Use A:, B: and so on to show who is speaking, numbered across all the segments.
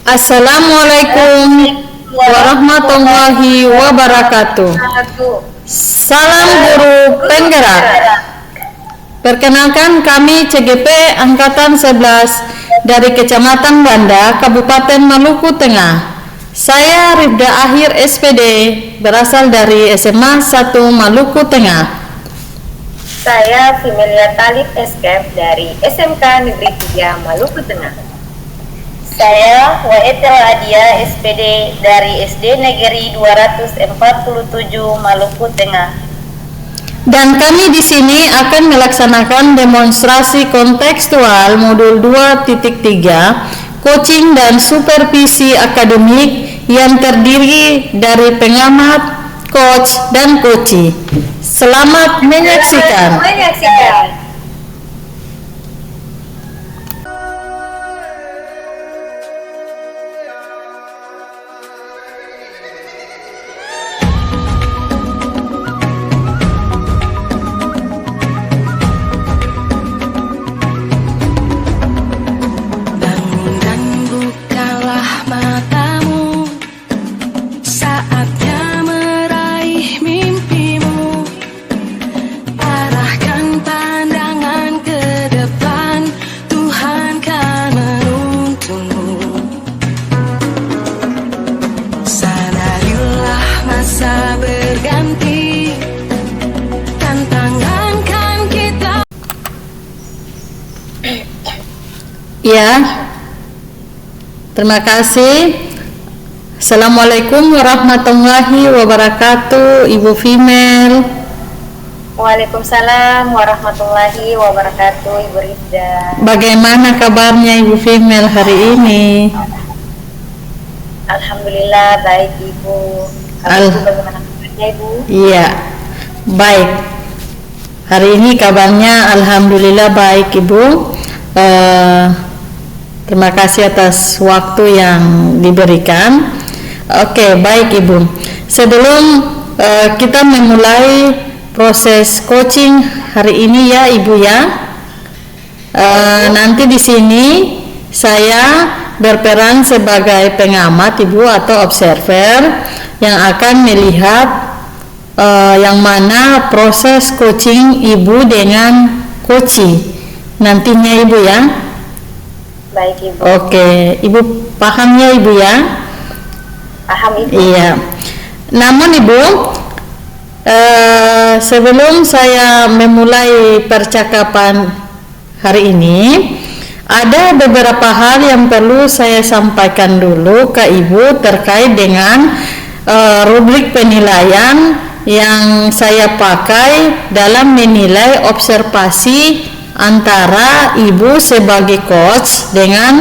A: Assalamualaikum warahmatullahi wabarakatuh. Salam guru penggerak. Perkenalkan, kami CGP Angkatan 11 dari Kecamatan Banda, Kabupaten Maluku Tengah. Saya Rifda Akhir SPD, berasal dari SMA 1 Maluku Tengah.
B: Saya Fimelia Talib Eskep dari SMK Negeri 3 Maluku Tengah. Saya Waetel Adia SPD dari SD Negeri 247 Maluku Tengah.
A: Dan kami di sini akan melaksanakan demonstrasi kontekstual modul 2.3 coaching dan supervisi akademik yang terdiri dari pengamat, coach, dan coachee. Selamat menyaksikan. Ya, terima kasih. Assalamualaikum warahmatullahi wabarakatuh, Ibu Female.
B: Waalaikumsalam warahmatullahi wabarakatuh, Ibu Rifda.
A: Bagaimana kabarnya Ibu Female hari ini?
B: Alhamdulillah baik, Ibu. Bagaimana kabarnya, Ibu?
A: Iya, baik. Hari ini kabarnya alhamdulillah baik, Ibu. Terima kasih atas waktu yang diberikan. Oke, baik Ibu. Sebelum kita memulai proses coaching hari ini ya Ibu ya, nanti di sini saya berperan sebagai pengamat Ibu atau observer yang akan melihat yang mana proses coaching Ibu dengan coachee nantinya Ibu ya.
B: Baik Ibu.
A: Oke, Ibu paham ya Ibu ya?
B: Paham Ibu.
A: Iya. Namun Ibu, sebelum saya memulai percakapan hari ini, ada beberapa hal yang perlu saya sampaikan dulu ke Ibu terkait dengan rubrik penilaian yang saya pakai dalam menilai observasi antara Ibu sebagai coach dengan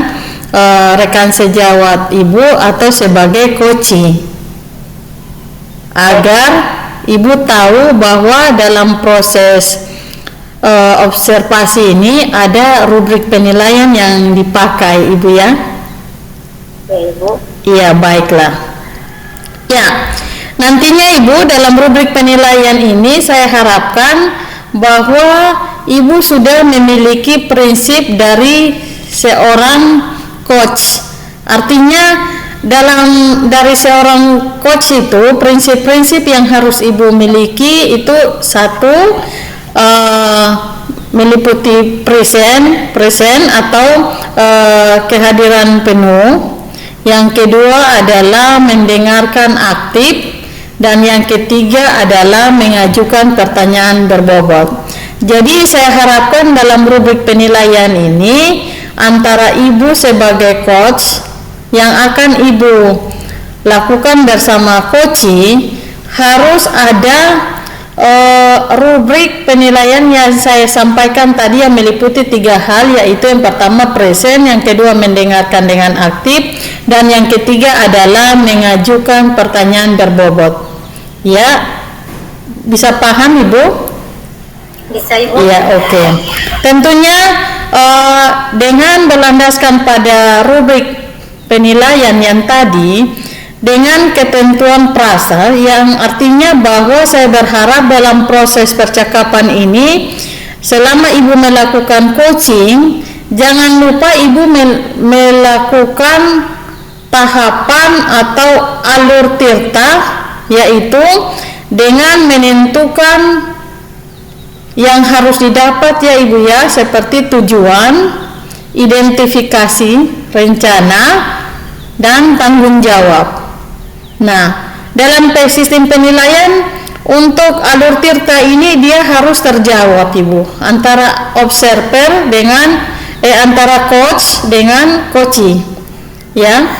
A: rekan sejawat Ibu atau sebagai coachee, agar Ibu tahu bahwa dalam proses observasi ini ada rubrik penilaian yang dipakai Ibu ya.
B: Ya Ibu.
A: Iya, baiklah. Ya, nantinya Ibu dalam rubrik penilaian ini saya harapkan bahwa Ibu sudah memiliki prinsip dari seorang coach. Artinya dari seorang coach itu prinsip-prinsip yang harus Ibu miliki itu satu, meliputi present atau kehadiran penuh. Yang kedua adalah mendengarkan aktif, dan yang ketiga adalah mengajukan pertanyaan berbobot. Jadi saya harapkan dalam rubrik penilaian ini antara Ibu sebagai coach yang akan Ibu lakukan bersama coachee harus ada rubrik penilaian yang saya sampaikan tadi yang meliputi 3 hal, yaitu yang pertama present, yang kedua mendengarkan dengan aktif, dan yang ketiga adalah mengajukan pertanyaan berbobot. Ya, bisa paham Ibu?
B: Bisa Ibu.
A: Iya, oke. Tentunya dengan berlandaskan pada rubrik penilaian yang tadi dengan ketentuan prasa, yang artinya bahwa saya berharap dalam proses percakapan ini selama Ibu melakukan coaching, jangan lupa Ibu melakukan tahapan atau alur tirta, yaitu dengan menentukan yang harus didapat ya Ibu ya, seperti tujuan, identifikasi, rencana, dan tanggung jawab. Nah, dalam sistem penilaian untuk alur tirta ini dia harus terjawab Ibu, antara observer dengan antara coach dengan coachee ya.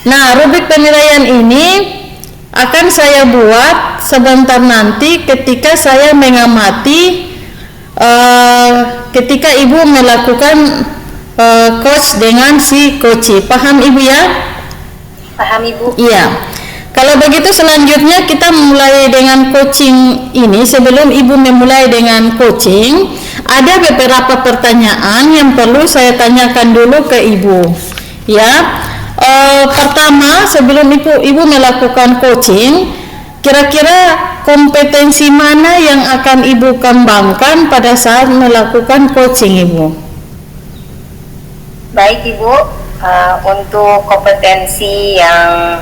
A: Nah, rubrik penilaian ini akan saya buat sebentar nanti ketika saya mengamati ketika Ibu melakukan coach dengan si coachee. Paham Ibu ya?
B: Paham Ibu.
A: Iya. Kalau begitu selanjutnya kita mulai dengan coaching ini. Sebelum Ibu memulai dengan coaching, ada beberapa pertanyaan yang perlu saya tanyakan dulu ke Ibu. Ya, pertama sebelum Ibu melakukan coaching, kira-kira kompetensi mana yang akan Ibu kembangkan pada saat melakukan coaching Ibu?
B: Baik Ibu. Untuk kompetensi yang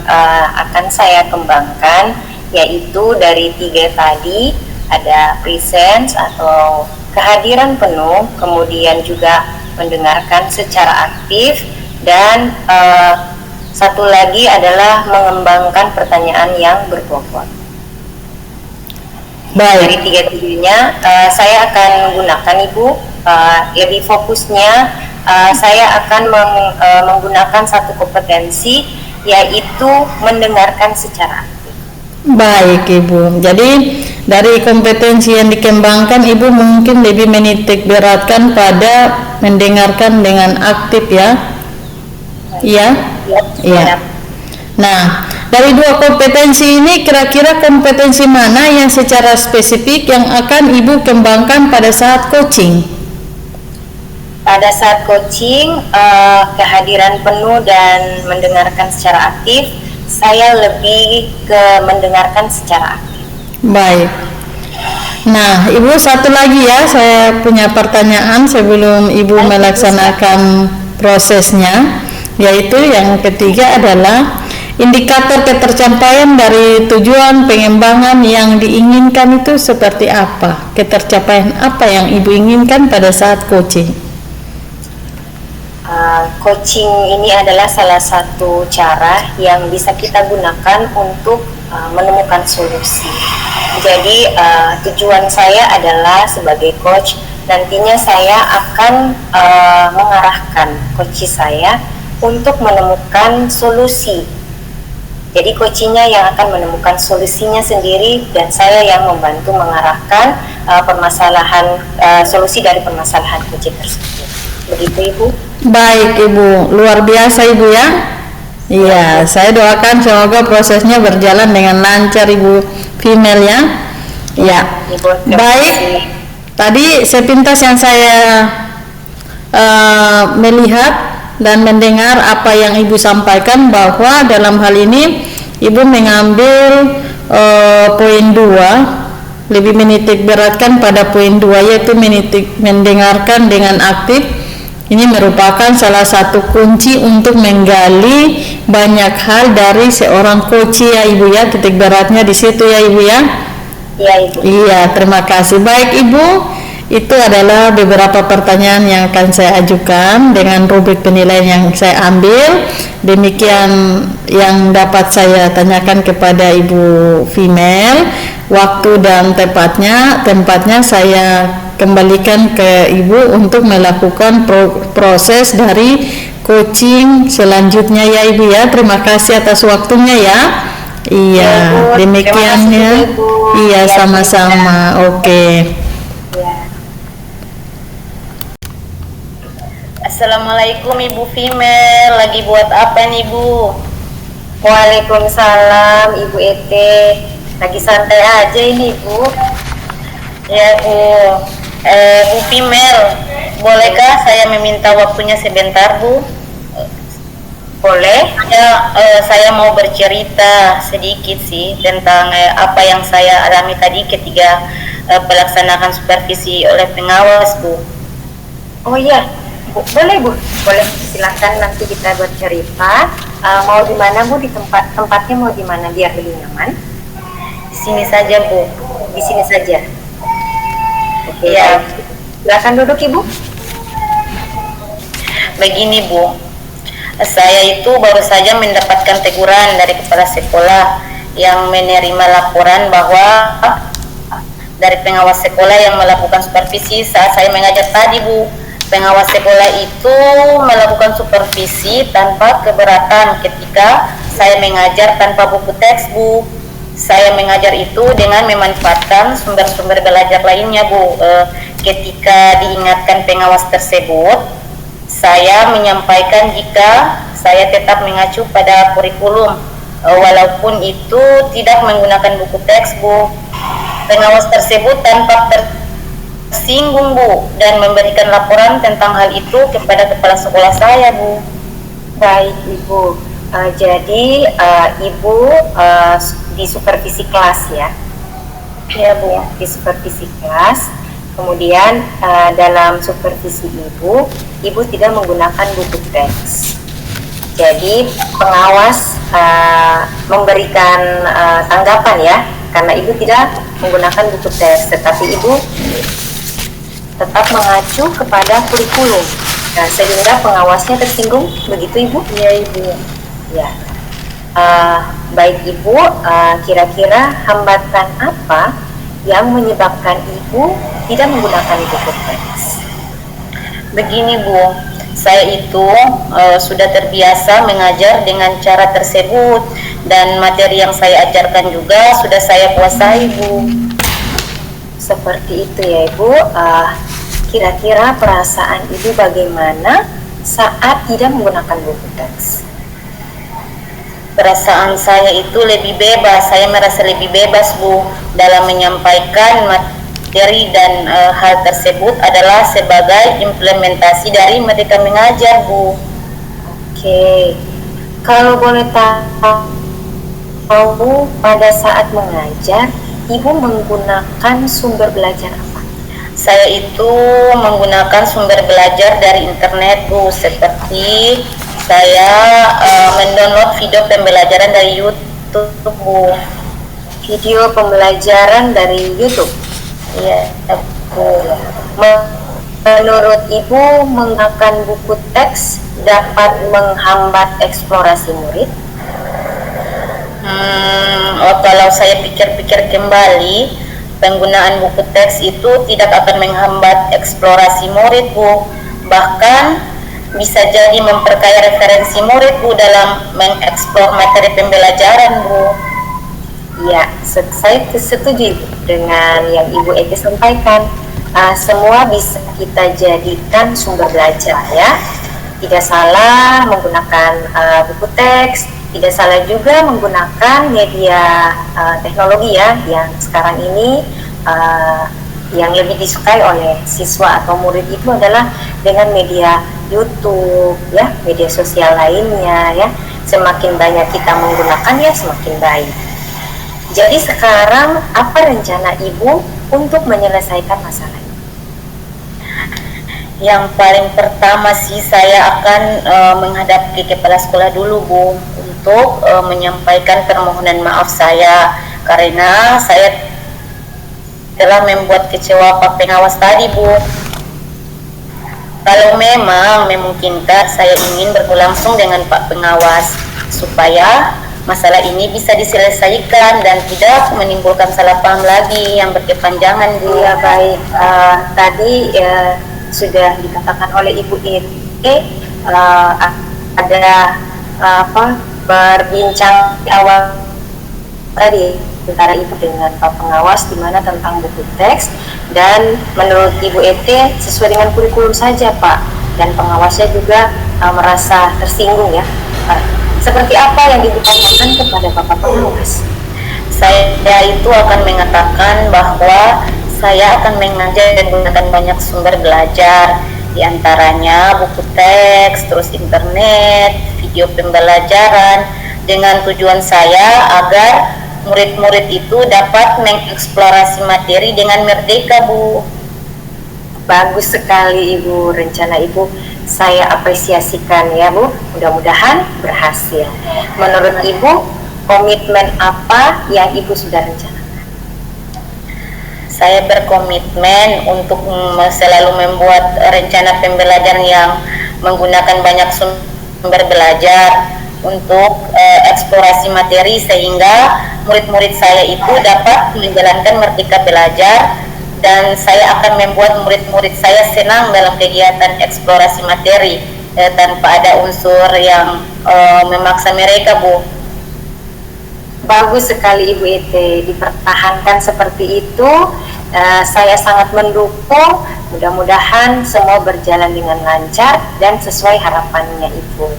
B: akan saya kembangkan yaitu dari 3 tadi, ada presence atau kehadiran penuh, kemudian juga mendengarkan secara aktif, dan satu lagi adalah mengembangkan pertanyaan yang berbobot.
A: Baik.
B: Dari 3 tujuannya saya akan menggunakan Ibu, lebih fokusnya saya akan menggunakan satu kompetensi yaitu mendengarkan secara aktif.
A: Baik Ibu, jadi dari kompetensi yang dikembangkan Ibu mungkin lebih menitik beratkan pada mendengarkan dengan aktif ya. Iya? Iya. Nah, dari 2 kompetensi ini kira-kira kompetensi mana yang secara spesifik yang akan Ibu kembangkan pada saat coaching?
B: Pada saat coaching, kehadiran penuh dan mendengarkan secara aktif, saya lebih ke mendengarkan secara aktif.
A: Baik. Nah, Ibu satu lagi ya, saya punya pertanyaan sebelum Ibu melaksanakan prosesnya, yaitu yang ketiga adalah indikator ketercapaian dari tujuan pengembangan yang diinginkan itu seperti apa? Ketercapaian apa yang Ibu inginkan pada saat coaching?
B: Coaching ini adalah salah satu cara yang bisa kita gunakan untuk menemukan solusi. Jadi tujuan saya adalah sebagai coach, nantinya saya akan mengarahkan coach saya untuk menemukan solusi. Jadi coachingnya yang akan menemukan solusinya sendiri dan saya yang membantu mengarahkan solusi dari permasalahan coaching tersebut. Begitu Ibu.
A: Baik Ibu, luar biasa Ibu ya. Iya, saya doakan semoga prosesnya berjalan dengan lancar Ibu female ya. Ya. Baik. Tadi sepintas yang saya melihat dan mendengar apa yang Ibu sampaikan, bahwa dalam hal ini Ibu mengambil poin 2, lebih menitik beratkan pada poin 2, yaitu mendengarkan dengan aktif. Ini merupakan salah satu kunci untuk menggali banyak hal dari seorang coach ya Ibu ya. Titik beratnya di situ ya Ibu ya.
B: Iya Ibu.
A: Iya, terima kasih. Baik Ibu, itu adalah beberapa pertanyaan yang akan saya ajukan dengan rubrik penilaian yang saya ambil. Demikian yang dapat saya tanyakan kepada Ibu female. Waktu dan tempatnya saya kembalikan ke Ibu untuk melakukan proses dari coaching selanjutnya ya Ibu ya. Terima kasih atas waktunya ya. Iya, demikiannya. Iya, sama-sama. Oke.
C: Assalamualaikum Ibu female, lagi buat apa nih Bu?
B: Waalaikumsalam Ibu Ete, lagi santai aja ini Bu.
C: Ya Bu, Bu female, bolehkah saya meminta waktunya sebentar Bu?
B: Boleh?
C: Saya mau bercerita sedikit sih tentang apa yang saya alami tadi ketika pelaksanaan supervisi oleh pengawas Bu.
B: Oh iya, Bu, boleh Bu, boleh, silakan nanti kita bercerita. Mau di mana Bu? Di tempatnya mau di mana biar lebih nyaman?
C: Di sini saja Bu.
B: Di sini saja. Oke.
C: Ya.
B: Silakan duduk Ibu.
C: Begini Bu, saya itu baru saja mendapatkan teguran dari kepala sekolah yang menerima laporan bahwa dari pengawas sekolah yang melakukan supervisi saat saya mengajar tadi Bu. Pengawas sekolah itu melakukan supervisi tanpa keberatan ketika saya mengajar tanpa buku teks Bu. Saya mengajar itu dengan memanfaatkan sumber-sumber belajar lainnya Bu. Ketika diingatkan pengawas tersebut, saya menyampaikan jika saya tetap mengacu pada kurikulum, walaupun itu tidak menggunakan buku teks Bu. Pengawas tersebut tanpa tersinggung Bu dan memberikan laporan tentang hal itu kepada kepala sekolah saya Bu.
B: Baik Ibu, jadi Ibu di supervisi kelas ya?
C: Ya Bu.
B: Di supervisi kelas, kemudian dalam supervisi Ibu tidak menggunakan buku teks. Jadi pengawas memberikan tanggapan ya, karena Ibu tidak menggunakan buku teks, tetapi Ibu tetap mengacu kepada kurikulum. Nah, sehingga pengawasnya tersinggung, begitu Ibu?
C: Iya Ibu.
B: Ya. Baik Ibu, kira-kira hambatan apa yang menyebabkan Ibu tidak menggunakan buku teks?
C: Begini Bu, saya itu sudah terbiasa mengajar dengan cara tersebut dan materi yang saya ajarkan juga sudah saya kuasai Bu.
B: Seperti itu ya Ibu. Kira-kira perasaan Ibu bagaimana saat tidak menggunakan buku teks?
C: Perasaan saya itu lebih bebas, saya merasa lebih bebas Bu dalam menyampaikan materi dan hal tersebut adalah sebagai implementasi dari mereka mengajar Bu.
B: Oke, kalau boleh tahu pada saat mengajar Ibu menggunakan sumber belajar apa?
C: Saya itu menggunakan sumber belajar dari internet Bu, seperti saya mendownload video pembelajaran dari YouTube Bu.
B: Video pembelajaran dari YouTube?
C: Iya Bu.
B: Menurut Ibu menggunakan buku teks dapat menghambat eksplorasi murid?
C: Kalau saya pikir-pikir kembali, penggunaan buku teks itu tidak akan menghambat eksplorasi murid Bu, bahkan bisa jadi memperkaya referensi murid Bu dalam mengeksplor materi pembelajaran Bu.
B: Ya, saya setuju dengan yang Ibu Eki sampaikan. Semua bisa kita jadikan sumber belajar ya. Tidak salah menggunakan buku teks, tidak salah juga menggunakan media teknologi ya, yang sekarang ini yang lebih disukai oleh siswa atau murid itu adalah dengan media YouTube ya, media sosial lainnya ya. Semakin banyak kita menggunakannya semakin baik. Jadi sekarang apa rencana Ibu untuk menyelesaikan masalah ini?
C: Yang paling pertama sih saya akan menghadap ke kepala sekolah dulu Bu untuk menyampaikan permohonan maaf saya karena saya telah membuat kecewa Pak Pengawas tadi Bu. Kalau memang memungkinkan, saya ingin berlangsung dengan Pak Pengawas supaya masalah ini bisa diselesaikan dan tidak menimbulkan salah paham lagi yang berkepanjangan Bu.
B: Ya baik, tadi sudah dikatakan oleh Ibu Ike ada berbincang di awal tadi antara Ibu dengan Pak Pengawas di mana tentang buku teks, dan menurut Ibu Ete sesuai dengan kurikulum saja Pak, dan pengawasnya juga merasa tersinggung ya. Seperti apa yang Ibu tanyakan kepada Bapak Pengawas?
C: Saya itu akan mengatakan bahwa saya akan mengajar dan menggunakan banyak sumber belajar, diantaranya buku teks, terus internet, video pembelajaran, dengan tujuan saya agar murid-murid itu dapat mengeksplorasi materi dengan merdeka Bu.
B: Bagus sekali Ibu, rencana Ibu saya apresiasikan ya Bu, mudah-mudahan berhasil. Menurut Ibu, komitmen apa yang Ibu sudah rencanakan?
C: Saya berkomitmen untuk selalu membuat rencana pembelajaran yang menggunakan banyak sumber belajar untuk eksplorasi materi sehingga murid-murid saya itu dapat menjalankan merdeka belajar, dan saya akan membuat murid-murid saya senang dalam kegiatan eksplorasi materi tanpa ada unsur yang memaksa mereka, Bu.
B: Bagus sekali Ibu Ete, dipertahankan seperti itu. Saya sangat mendukung, mudah-mudahan semua berjalan dengan lancar dan sesuai harapannya Ibu.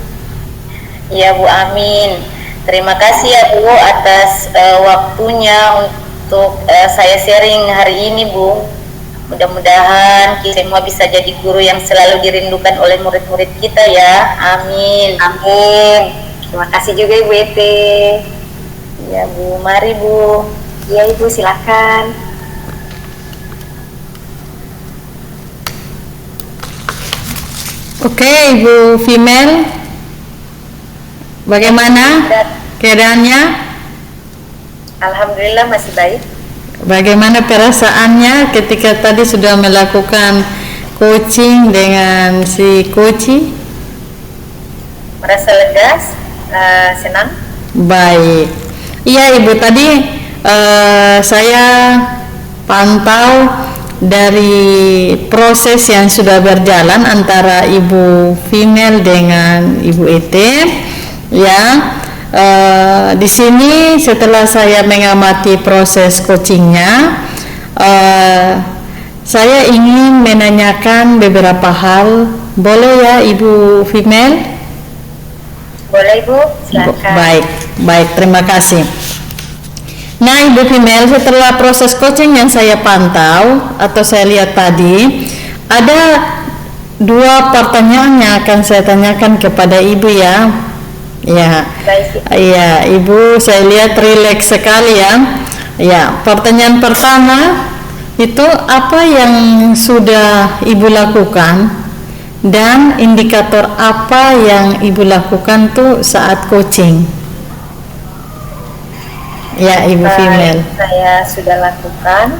C: Ya Bu, amin. Terima kasih ya Bu atas waktunya untuk saya sharing hari ini, Bu. Mudah-mudahan kita semua bisa jadi guru yang selalu dirindukan oleh murid-murid kita ya. Amin.
B: Amin. Terima kasih juga Ibu Ete.
C: Ya Bu, mari Bu.
B: Ya Ibu, silakan.
A: Oke, Ibu Female, bagaimana keadaannya?
B: Alhamdulillah masih baik.
A: Bagaimana perasaannya ketika tadi sudah melakukan coaching dengan si Koci?
B: Merasa lega, senang.
A: Baik. Iya Ibu, tadi saya pantau dari proses yang sudah berjalan antara Ibu Female dengan Ibu Ete, ya. Di sini setelah saya mengamati proses coachingnya, saya ingin menanyakan beberapa hal. Boleh ya Ibu Female?
B: Boleh Ibu, silakan.
A: Baik, terima kasih. Nah Ibu Female, setelah proses coaching yang saya pantau atau saya lihat tadi, ada dua pertanyaan yang akan saya tanyakan kepada Ibu ya. Ya, iya Ibu, saya lihat rileks sekali ya. Ya, pertanyaan pertama itu apa yang sudah Ibu lakukan dan indikator apa yang Ibu lakukan tuh saat coaching? Ya, Ibu Female.
B: Saya sudah lakukan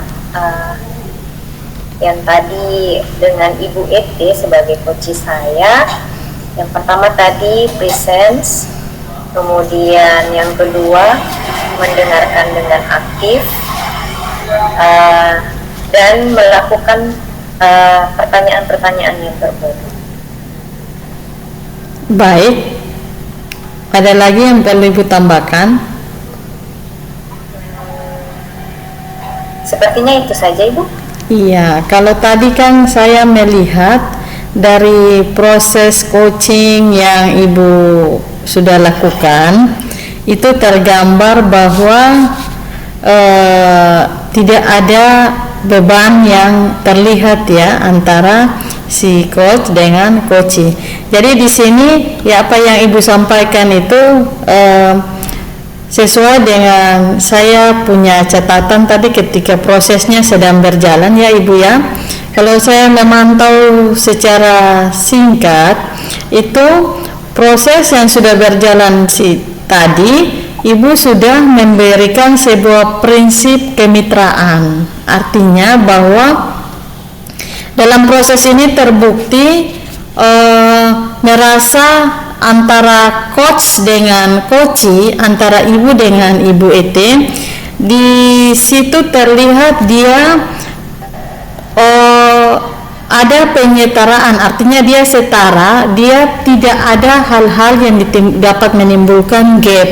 B: yang tadi dengan Ibu Ete sebagai coach saya. Yang pertama tadi presence, kemudian yang kedua mendengarkan dengan aktif, dan melakukan pertanyaan-pertanyaan yang berbeda.
A: Baik, ada lagi yang perlu Ibu tambahkan?
B: Sepertinya itu saja Ibu.
A: Iya, kalau tadi kan saya melihat dari proses coaching yang Ibu sudah lakukan, itu tergambar bahwa tidak ada beban yang terlihat ya antara si coach dengan coachee. Jadi di sini ya apa yang Ibu sampaikan itu sesuai dengan saya punya catatan tadi ketika prosesnya sedang berjalan ya Ibu ya. Kalau saya memantau secara singkat, itu proses yang sudah berjalan tadi, Ibu sudah memberikan sebuah prinsip kemitraan. Artinya bahwa dalam proses ini terbukti merasa antara coach dengan coachee, antara Ibu dengan Ibu Ete, di situ terlihat dia ada penyetaraan, artinya dia setara, dia tidak ada hal-hal yang dapat menimbulkan gap.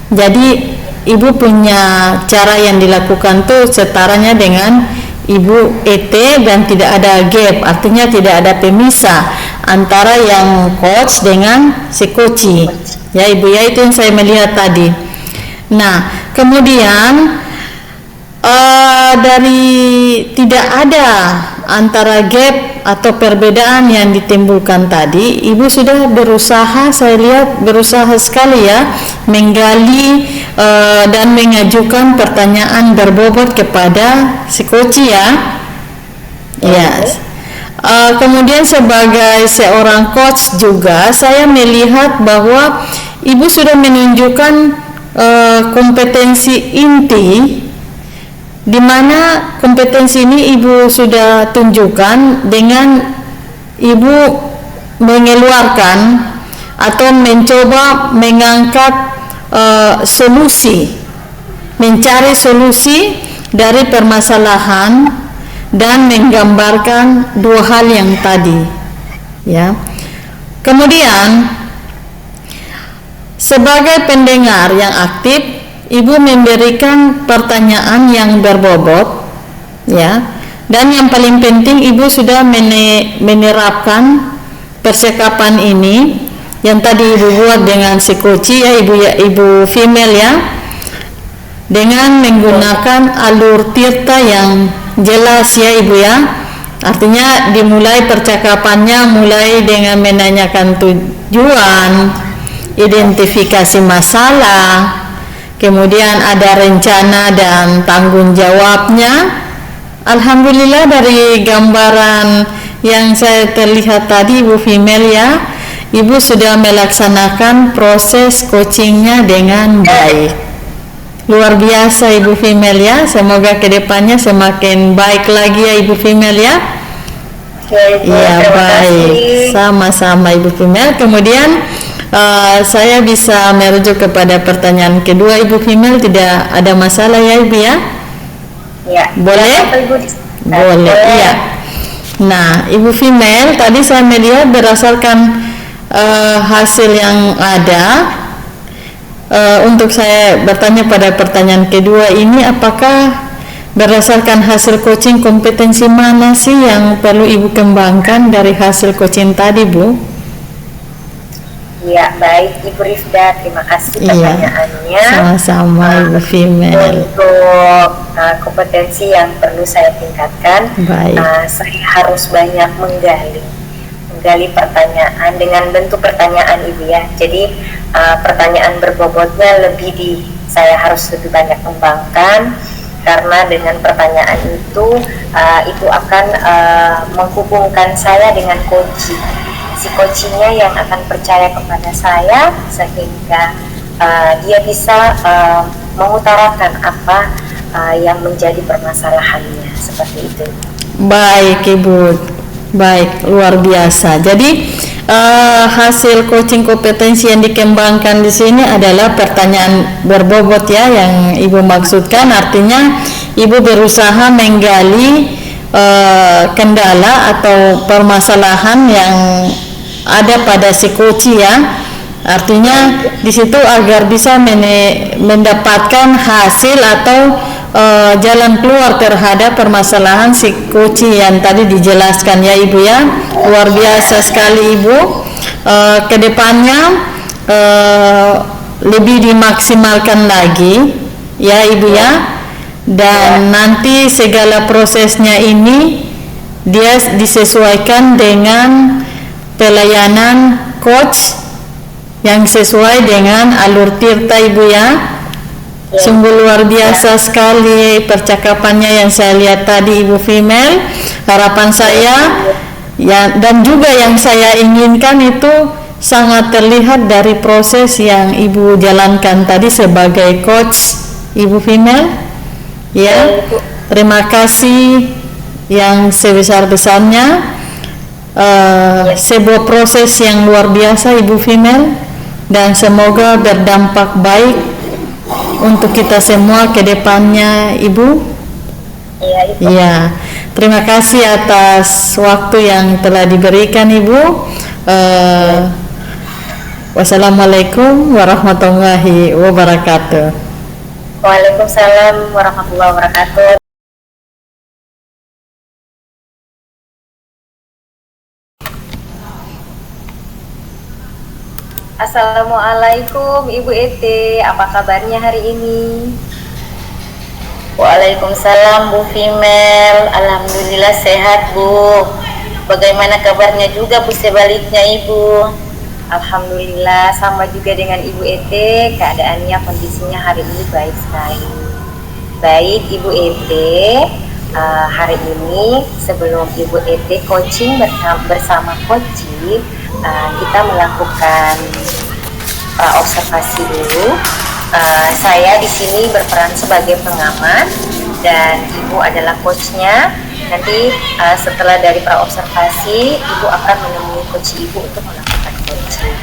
A: Jadi Ibu punya cara yang dilakukan tuh setaranya dengan Ibu Ete dan tidak ada gap, artinya tidak ada pemisah antara yang coach dengan si coachee. Ya Ibu ya, itu yang saya melihat tadi. Nah kemudian dari tidak ada antara gap atau perbedaan yang ditimbulkan tadi, Ibu sudah berusaha, saya lihat berusaha sekali ya menggali dan mengajukan pertanyaan berbobot kepada si coachee ya. Yes. Kemudian sebagai seorang coach juga saya melihat bahwa ibu sudah menunjukkan kompetensi inti, di mana kompetensi ini ibu sudah tunjukkan dengan ibu mengeluarkan atau mencoba mengangkat solusi, mencari solusi dari permasalahan dan menggambarkan dua hal yang tadi, ya. Kemudian sebagai pendengar yang aktif, ibu memberikan pertanyaan yang berbobot, ya. Dan yang paling penting ibu sudah menerapkan percakapan ini yang tadi ibu buat dengan si koci, ya ibu female, ya, dengan menggunakan alur tirta yang jelas, ya ibu, ya. Artinya dimulai percakapannya mulai dengan menanyakan tujuan, identifikasi masalah, kemudian ada rencana dan tanggung jawabnya. Alhamdulillah dari gambaran yang saya terlihat tadi ibu female, ya, ibu sudah melaksanakan proses coachingnya dengan baik. Luar biasa ibu female, ya. Semoga kedepannya semakin baik lagi ya ibu female, ya. Iya, baik. Sama-sama ibu female. Kemudian saya bisa merujuk kepada pertanyaan kedua ibu female, tidak ada masalah ya ibu, ya?
B: Ya.
A: Boleh? Boleh, iya. Nah, ibu female, tadi saya melihat berdasarkan hasil yang ada. Untuk saya bertanya pada pertanyaan kedua ini, apakah berdasarkan hasil coaching kompetensi mana sih yang perlu ibu kembangkan dari hasil coaching tadi, Bu?
B: Ya, baik Ibu Rifda, terima kasih pertanyaannya.
A: Sama-sama ibu female.
B: Untuk kompetensi yang perlu saya tingkatkan, saya harus banyak menggali pertanyaan dengan bentuk pertanyaan ibu, ya. Jadi pertanyaan berbobotnya saya harus lebih banyak kembangkan, karena dengan pertanyaan itu akan menghubungkan saya dengan si coachingnya yang akan percaya kepada saya, sehingga dia bisa mengutarakan apa yang menjadi permasalahannya, seperti itu.
A: Baik ibu, baik, luar biasa. Jadi hasil coaching kompetensi yang dikembangkan di sini adalah pertanyaan berbobot, ya, yang ibu maksudkan. Artinya ibu berusaha menggali kendala atau permasalahan yang ada pada si coach, ya. Artinya di situ agar bisa mendapatkan hasil atau jalan keluar terhadap permasalahan si coach yang tadi dijelaskan, ya ibu, ya. Luar biasa sekali ibu. Kedepannya lebih dimaksimalkan lagi, ya ibu, ya. Dan nanti segala prosesnya ini dia disesuaikan dengan pelayanan coach yang sesuai dengan alur tirta ibu, ya. Sungguh luar biasa sekali percakapannya yang saya lihat tadi ibu female. Harapan saya, ya, dan juga yang saya inginkan itu sangat terlihat dari proses yang ibu jalankan tadi sebagai coach ibu female, ya. Terima kasih yang sebesar-besarnya. Sebuah proses yang luar biasa ibu female, dan semoga berdampak baik untuk kita semua ke depannya ibu. Ya, terima kasih atas waktu yang telah diberikan ibu. Wassalamualaikum warahmatullahi wabarakatuh.
B: Waalaikumsalam warahmatullahi wabarakatuh. Assalamualaikum Ibu Ete, apa kabarnya hari ini?
C: Waalaikumsalam Bu Female, alhamdulillah sehat Bu. Bagaimana kabarnya juga Bu sebaliknya Ibu?
B: Alhamdulillah sama juga dengan Ibu Ete, keadaannya kondisinya hari ini baik sekali. Baik Ibu Ete, hari ini sebelum Ibu Ete coaching bersama Koci, kita melakukan observasi dulu. Saya di sini berperan sebagai pengamat dan Ibu adalah coachnya. Nanti setelah dari praobservasi, Ibu akan menemui coach Ibu untuk melakukan coaching.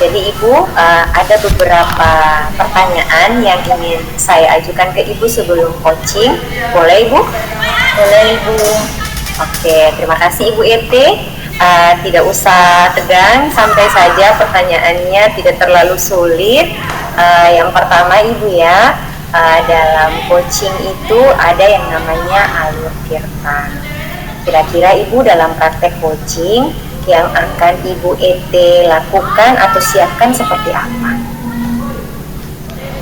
B: Jadi Ibu, ada beberapa pertanyaan yang ingin saya ajukan ke Ibu sebelum coaching. Boleh Ibu?
C: Boleh Ibu.
B: Oke, terima kasih Ibu Ete. Tidak usah tegang, santai saja pertanyaannya, tidak terlalu sulit. Yang pertama Ibu ya, dalam coaching itu ada yang namanya alur tirta. Kira-kira Ibu dalam praktek coaching yang akan Ibu Ete lakukan atau siapkan seperti apa?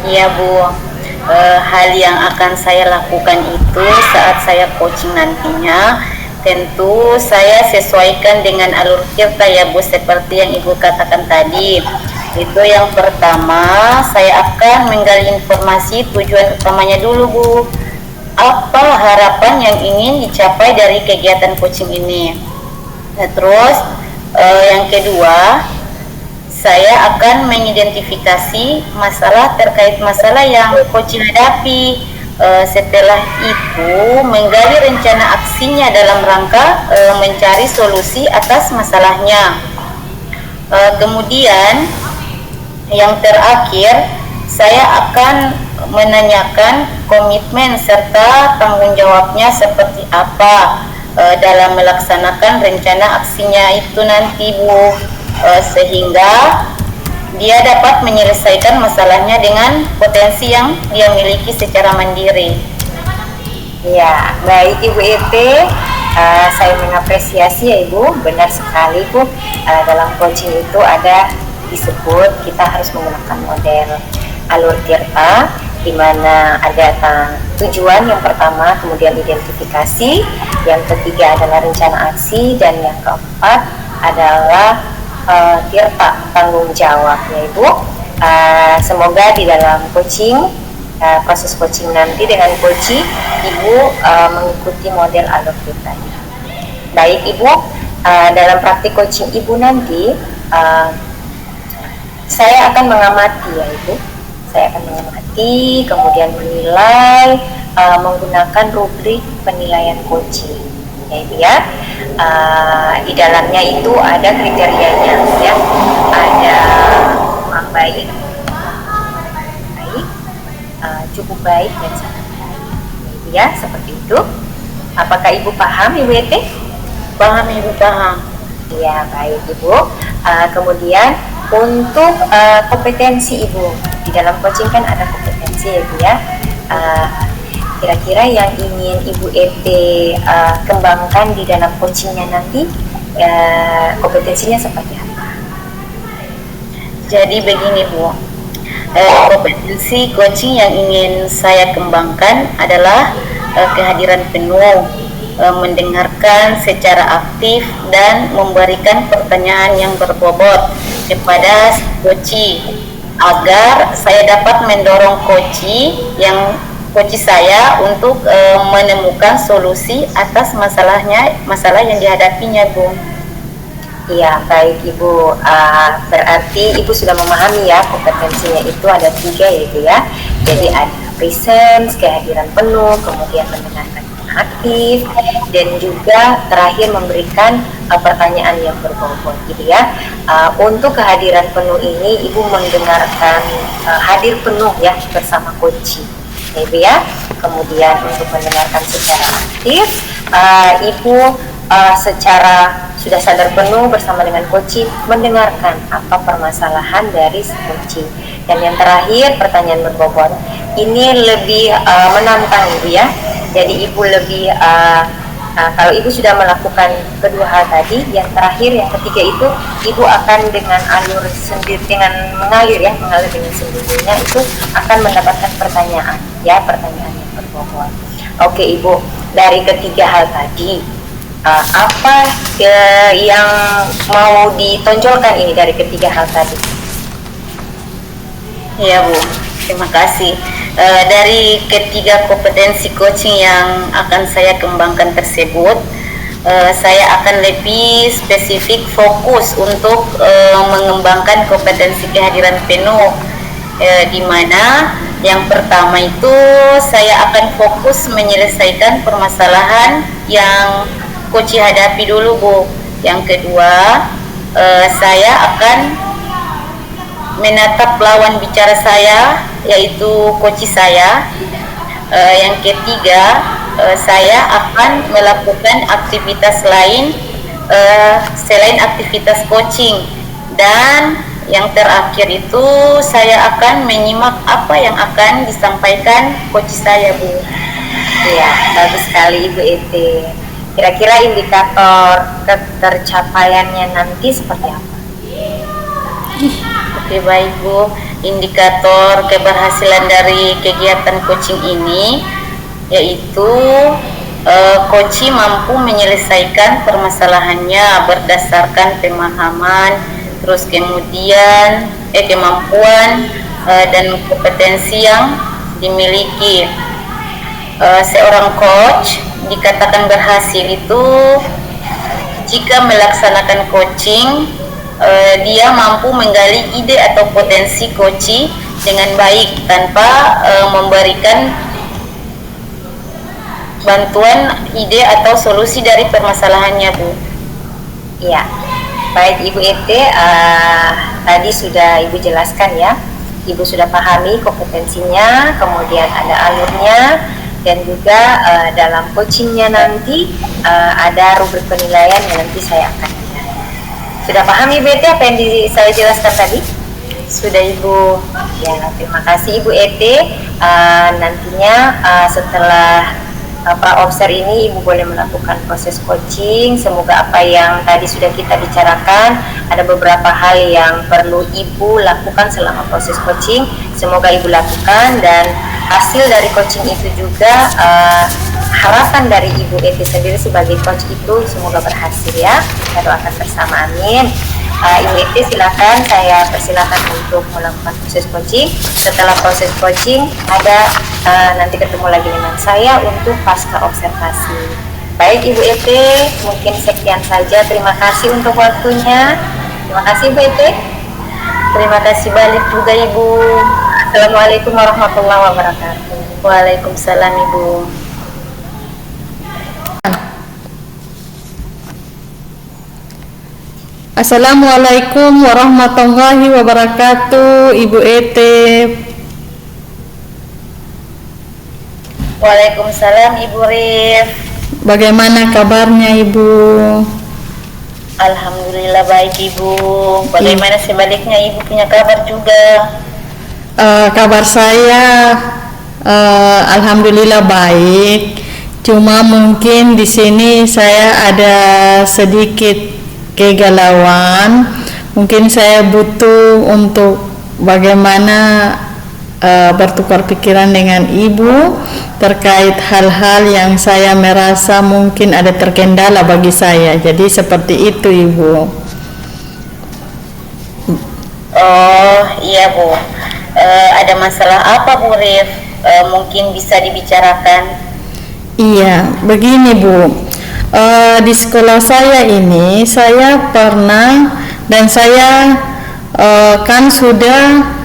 C: Iya Bu, hal yang akan saya lakukan itu saat saya coaching nantinya, tentu saya sesuaikan dengan alur tirta ya Bu, seperti yang Ibu katakan tadi. Itu yang pertama, saya akan menggali informasi tujuan utamanya dulu Bu. Apa harapan yang ingin dicapai dari kegiatan coaching ini? Nah, terus yang kedua, saya akan mengidentifikasi masalah terkait masalah yang coaching hadapi. Setelah itu menggali rencana aksinya dalam rangka mencari solusi atas masalahnya. Kemudian yang terakhir, saya akan menanyakan komitmen serta tanggung jawabnya seperti apa dalam melaksanakan rencana aksinya itu nanti Bu, sehingga dia dapat menyelesaikan masalahnya dengan potensi yang dia miliki secara mandiri.
B: Ya, baik Ibu Ete, saya mengapresiasi ya Ibu, benar sekali Bu. Dalam coaching itu ada disebut kita harus menggunakan model alur tirta, di mana ada tujuan yang pertama, kemudian identifikasi, yang ketiga adalah rencana aksi, dan yang keempat adalah tirta, tanggung jawab ya Ibu. Semoga di dalam coaching, proses coaching nanti dengan coaching Ibu mengikuti model alur tirta. Baik Ibu, dalam praktik coaching Ibu nanti saya akan mengamati ya Ibu. Saya akan mengamati, kemudian menilai menggunakan rubrik penilaian coaching ya Ibu ya. Di dalamnya itu ada kriterianya ya, ada kurang baik, cukup baik, dan sangat baik ya, seperti itu. Apakah Ibu paham Ibu Ete?
C: Paham Ibu, paham.
B: Ya, baik Ibu. Kemudian untuk kompetensi Ibu, di dalam coaching kan ada kompetensi ya Ibu ya. Kira-kira yang ingin Ibu Ete kembangkan di dalam coachingnya nanti, kompetensinya seperti apa?
C: Jadi begini Bu, kompetensi coaching yang ingin saya kembangkan adalah kehadiran penuh, mendengarkan secara aktif dan memberikan pertanyaan yang berbobot kepada coach, agar saya dapat mendorong coach saya untuk menemukan solusi atas masalah yang dihadapinya Bu.
B: Iya, baik Ibu. Berarti Ibu sudah memahami ya, kompetensinya itu ada 3 ya Ibu ya. Jadi ada presence, kehadiran penuh, kemudian mendengarkan aktif, dan juga terakhir memberikan pertanyaan yang berbobot gitu ya. Untuk kehadiran penuh ini Ibu mendengarkan, hadir penuh ya bersama coach ya Ibu ya. Kemudian untuk mendengarkan secara aktif, Ibu secara sudah sadar penuh bersama dengan coach mendengarkan apa permasalahan dari si coach. Dan yang terakhir, pertanyaan berbobot ini lebih menantang Ibu ya. Jadi Ibu lebih kalau Ibu sudah melakukan kedua hal tadi, yang terakhir, yang ketiga itu Ibu akan dengan alur sendiri, dengan mengalir dengan sendirinya itu akan mendapatkan pertanyaan ya, pertanyaan yang berbobot. Oke Ibu, dari ketiga hal tadi, apa yang mau ditonjolkan ini dari ketiga hal tadi?
C: Iya Bu, terima kasih. Dari ketiga kompetensi coaching yang akan saya kembangkan tersebut, saya akan lebih spesifik fokus untuk mengembangkan kompetensi kehadiran penuh, di mana yang pertama itu saya akan fokus menyelesaikan permasalahan yang coach hadapi dulu, Bu. Yang kedua, saya akan menatap lawan bicara saya, yaitu coach saya. Yang ketiga, saya akan melakukan aktivitas lain selain aktivitas coaching. Dan yang terakhir itu saya akan menyimak apa yang akan disampaikan coach saya, Bu.
B: Iya, bagus sekali Ibu Ete. Kira-kira indikator ketercapaiannya nanti seperti apa?
C: Oke, baik, Bu. Indikator keberhasilan dari kegiatan coaching ini yaitu coach mampu menyelesaikan permasalahannya berdasarkan pemahaman, terus kemudian kemampuan dan kompetensi yang dimiliki. Seorang coach dikatakan berhasil itu jika melaksanakan coaching, dia mampu menggali ide atau potensi coach dengan baik tanpa memberikan bantuan ide atau solusi dari permasalahannya, Bu.
B: Iya. Baik Ibu Ete, tadi sudah Ibu jelaskan ya. Ibu sudah pahami kompetensinya, kemudian ada alurnya, dan juga dalam coachingnya nanti ada rubrik penilaian yang nanti saya akan lihat. Sudah paham Ibu Ete apa yang saya jelaskan tadi?
C: Sudah, Ibu.
B: Ya, terima kasih Ibu Ete. Nantinya setelah pra-obser ini Ibu boleh melakukan proses coaching. Semoga apa yang tadi sudah kita bicarakan, ada beberapa hal yang perlu Ibu lakukan selama proses coaching, semoga Ibu lakukan, dan hasil dari coaching itu juga harapan dari Ibu Ete sendiri sebagai coach itu semoga berhasil ya. Kita doakan bersama, amin. Ibu Ete silakan, saya persilakan untuk melakukan proses coaching. Setelah proses coaching ada nanti ketemu lagi dengan saya untuk pasca observasi. Baik Ibu Ete, mungkin sekian saja. Terima kasih untuk waktunya. Terima kasih Ibu Ete.
C: Terima kasih balik juga, Ibu.
B: Assalamualaikum warahmatullahi wabarakatuh.
C: Waalaikumsalam, Ibu.
A: Assalamualaikum warahmatullahi wabarakatuh, Ibu Ete.
C: Waalaikumsalam, Ibu Rif.
A: Bagaimana kabarnya, Ibu?
C: Alhamdulillah baik, Ibu. Bagaimana sebaliknya, Ibu punya kabar juga?
A: Kabar saya alhamdulillah baik. Cuma mungkin di sini saya ada sedikit kegalauan. Mungkin saya butuh untuk bagaimana bertukar pikiran dengan Ibu terkait hal-hal yang saya merasa mungkin ada terkendala bagi saya. Jadi seperti itu, Ibu.
C: Oh iya, Bu. Ada masalah apa, Bu Rif? Mungkin bisa dibicarakan.
A: Iya, begini, Bu. Di sekolah saya ini saya pernah dan saya kan sudah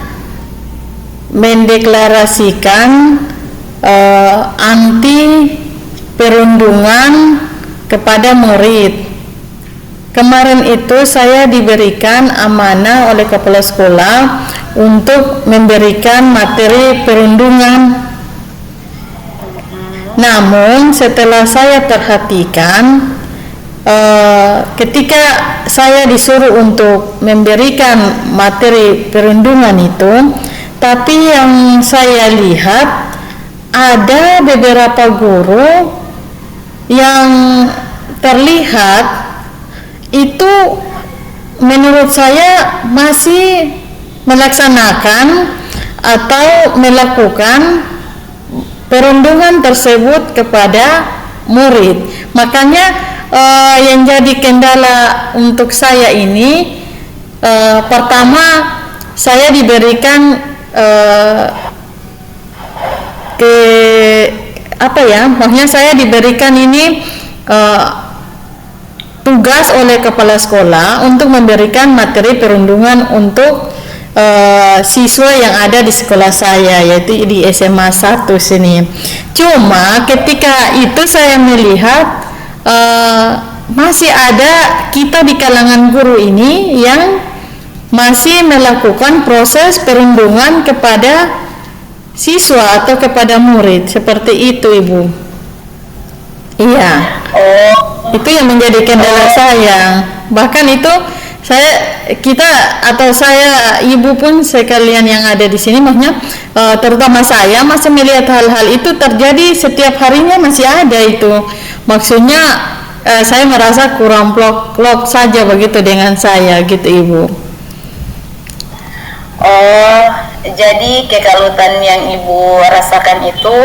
A: mendeklarasikan anti perundungan kepada murid. Kemarin itu saya diberikan amanah oleh kepala sekolah untuk memberikan materi perundungan. Namun setelah saya perhatikan, ketika saya disuruh untuk memberikan materi perundungan itu, tapi yang saya lihat ada beberapa guru yang terlihat itu menurut saya masih melaksanakan atau melakukan perundungan tersebut kepada murid. Makanya yang jadi kendala untuk saya ini, pertama saya diberikan maksudnya saya diberikan ini tugas oleh kepala sekolah untuk memberikan materi perundungan untuk siswa yang ada di sekolah saya, yaitu di SMA 1 sini. Cuma ketika itu saya melihat masih ada kita di kalangan guru ini yang masih melakukan proses perundungan kepada siswa atau kepada murid, seperti itu, Ibu. Iya. Itu yang menjadi kendala saya. Bahkan itu Ibu pun sekalian yang ada di sini, maksudnya terutama saya masih melihat hal-hal itu terjadi setiap harinya, masih ada itu. Maksudnya saya merasa kurang plok saja begitu dengan saya, gitu, Ibu.
C: Jadi kekalutan yang Ibu rasakan itu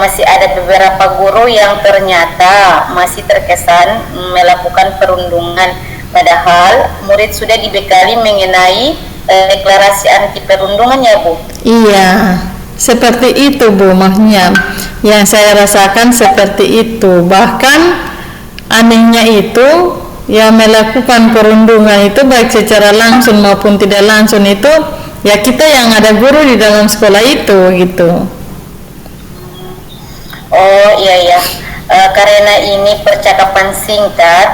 C: masih ada beberapa guru yang ternyata masih terkesan melakukan perundungan, padahal murid sudah dibekali mengenai deklarasi anti perundungan, ya Bu? Iya, seperti itu, Bu. Maksudnya yang saya rasakan seperti itu. Bahkan anehnya itu, ya, melakukan perundungan itu baik secara langsung maupun tidak langsung itu ya kita yang ada guru di dalam sekolah itu, gitu. Iya. Karena ini percakapan singkat,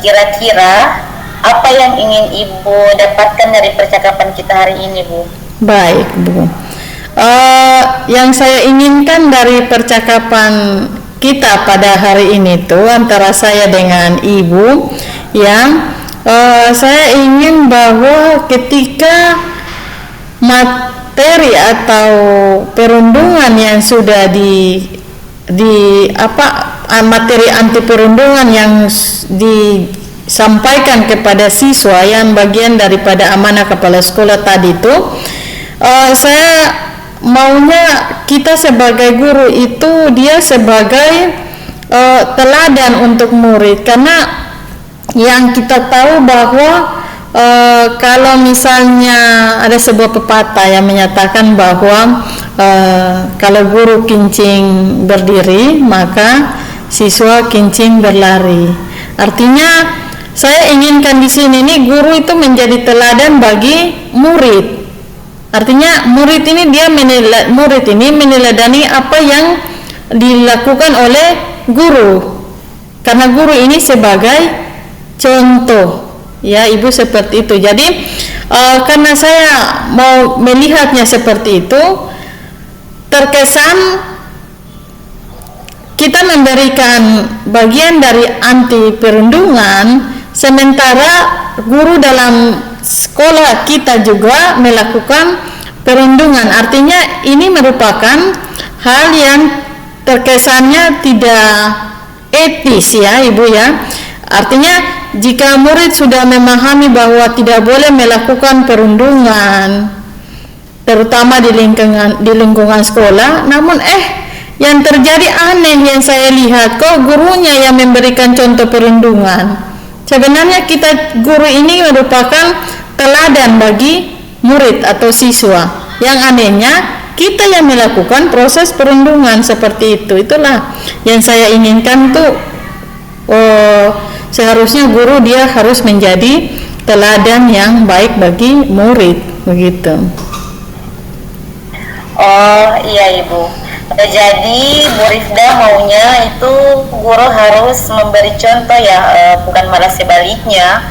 C: kira-kira apa yang ingin Ibu dapatkan dari percakapan kita hari ini, Bu? Baik, Bu. Yang saya inginkan dari percakapan kita pada hari ini tuh antara saya dengan Ibu, yang saya ingin bahwa ketika materi atau perundungan yang sudah materi anti perundungan yang disampaikan kepada siswa yang bagian daripada amanah kepala sekolah tadi itu, saya maunya kita sebagai guru itu dia sebagai teladan untuk murid, karena yang kita tahu bahwa kalau misalnya ada sebuah pepatah yang menyatakan bahwa kalau guru kincing berdiri maka siswa kincing berlari. Artinya saya inginkan di sini nih guru itu menjadi teladan bagi murid. Artinya murid ini meneladani apa yang dilakukan oleh guru, karena guru ini sebagai contoh, ya Ibu, seperti itu. Jadi karena saya mau melihatnya seperti itu, terkesan kita memberikan bagian dari anti perundungan, sementara guru dalam sekolah kita juga melakukan perundungan. Artinya ini merupakan hal yang terkesannya tidak etis, ya Ibu, ya. Artinya jika murid sudah memahami bahwa tidak boleh melakukan perundungan, terutama di lingkungan sekolah, namun yang terjadi aneh yang saya lihat, kok gurunya yang memberikan contoh perundungan. Sebenarnya kita guru ini merupakan teladan bagi murid atau siswa. Yang anehnya kita yang melakukan proses perundungan seperti itu. Itulah yang saya inginkan tuh. Seharusnya guru dia harus menjadi teladan yang baik bagi murid, begitu. Iya Ibu. Jadi Bu Rifda maunya itu guru harus memberi contoh, ya, bukan malah sebaliknya.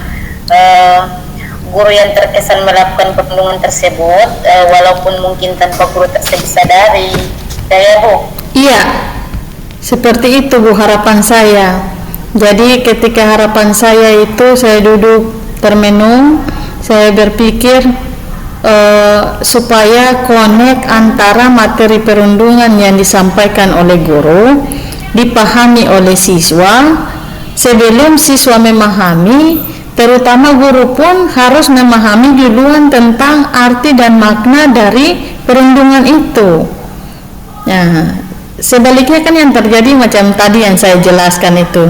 C: Guru yang terkesan melakukan perundungan tersebut, walaupun mungkin tanpa guru tersebut sadari, ya Bu? Iya, seperti itu Bu harapan saya. Jadi ketika harapan saya itu, saya duduk termenung, saya berpikir supaya connect antara materi perundungan yang disampaikan oleh guru dipahami oleh siswa. Sebelum siswa memahami, terutama guru pun harus memahami duluan tentang arti dan makna dari perundungan itu. Nah, sebaliknya kan yang terjadi macam tadi yang saya jelaskan itu.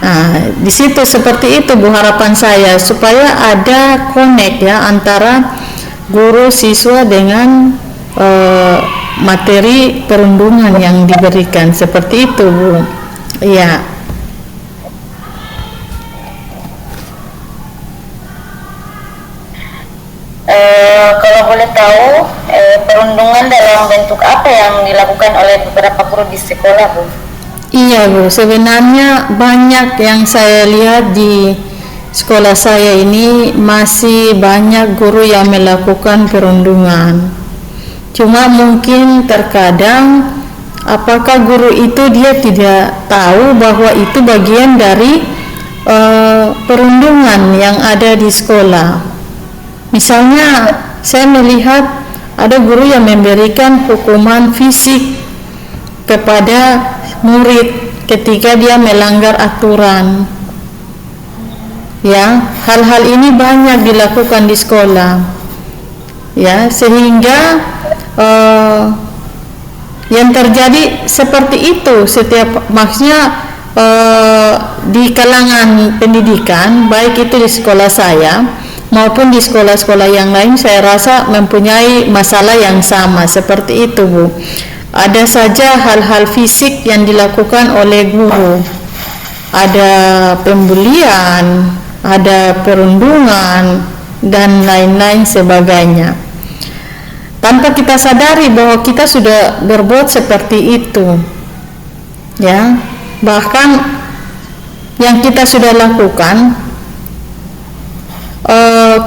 C: Nah, di situ seperti itu Bu harapan saya, supaya ada connect, ya, antara guru siswa dengan
A: materi perundungan yang diberikan, seperti itu Bu. Iya.
C: Kalau boleh tahu, perundungan dalam bentuk apa yang dilakukan oleh beberapa guru di sekolah, Bu?
A: Iya Bu, sebenarnya banyak yang saya lihat di sekolah saya ini, masih banyak guru yang melakukan perundungan. Cuma mungkin terkadang apakah guru itu dia tidak tahu bahwa itu bagian dari perundungan yang ada di sekolah. Misalnya saya melihat ada guru yang memberikan hukuman fisik kepada murid ketika dia melanggar aturan. Ya, hal-hal ini banyak dilakukan di sekolah. Ya, sehingga yang terjadi seperti itu setiap, maksudnya di kalangan pendidikan, baik itu di sekolah saya maupun di sekolah-sekolah yang lain, saya rasa mempunyai masalah yang sama seperti itu Bu. Ada saja hal-hal fisik yang dilakukan oleh guru, ada pembulian, ada perundungan dan lain-lain sebagainya, tanpa kita sadari bahwa kita sudah berbuat seperti itu. Ya, bahkan yang kita sudah lakukan,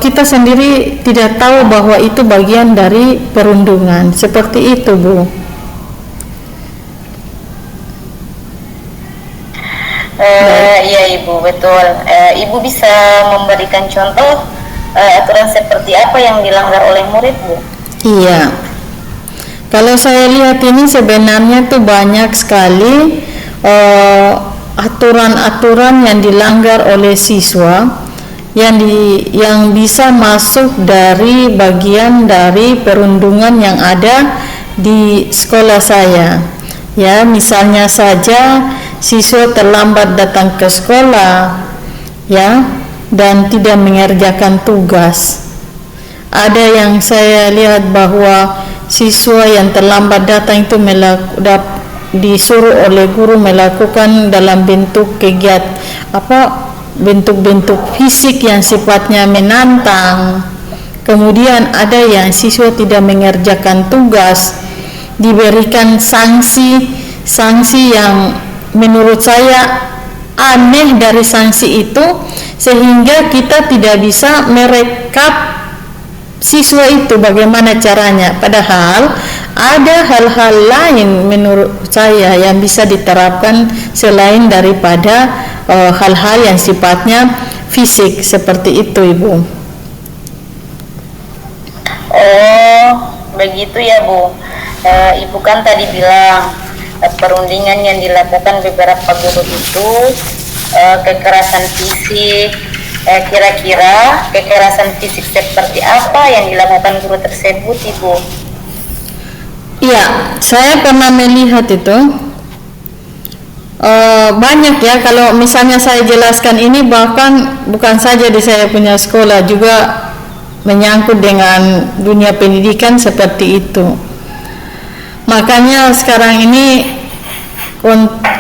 A: kita sendiri tidak tahu bahwa itu bagian dari perundungan, seperti itu Bu.
C: Iya Ibu, betul. Ibu bisa memberikan contoh aturan seperti apa yang dilanggar oleh murid, Bu?
A: Iya, kalau saya lihat ini sebenarnya tuh banyak sekali aturan-aturan yang dilanggar oleh siswa yang bisa masuk dari bagian dari perundungan yang ada di sekolah saya. Ya, misalnya saja siswa terlambat datang ke sekolah, ya, dan tidak mengerjakan tugas. Ada yang saya lihat bahwa siswa yang terlambat datang itu disuruh oleh guru melakukan dalam bentuk kegiatan bentuk-bentuk fisik yang sifatnya menantang. Kemudian ada yang siswa tidak mengerjakan tugas, diberikan sanksi yang menurut saya aneh dari sanksi itu, sehingga kita tidak bisa merekap siswa itu bagaimana caranya. Padahal ada hal-hal lain menurut saya yang bisa diterapkan selain daripada hal-hal yang sifatnya fisik seperti itu Ibu.
C: Oh, begitu ya Bu. Ibu kan tadi bilang perundingan yang dilakukan beberapa guru itu kekerasan fisik. Kira-kira kekerasan fisik seperti apa yang dilakukan guru tersebut, Ibu?
A: Iya, saya pernah melihat itu banyak ya. Kalau misalnya saya jelaskan ini, bahkan bukan saja di saya punya sekolah, juga menyangkut dengan dunia pendidikan seperti itu. Makanya sekarang ini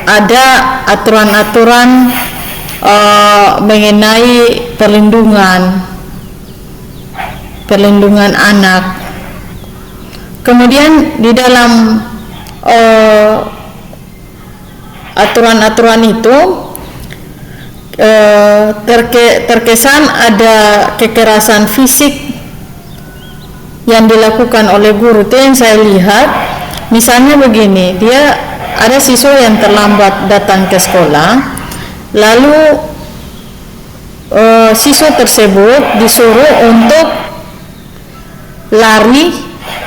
A: ada aturan-aturan mengenai perlindungan anak. Kemudian di dalam aturan-aturan itu terkesan ada kekerasan fisik yang dilakukan oleh guru. Itu yang saya lihat. Misalnya begini, dia ada siswa yang terlambat datang ke sekolah, lalu siswa tersebut disuruh untuk lari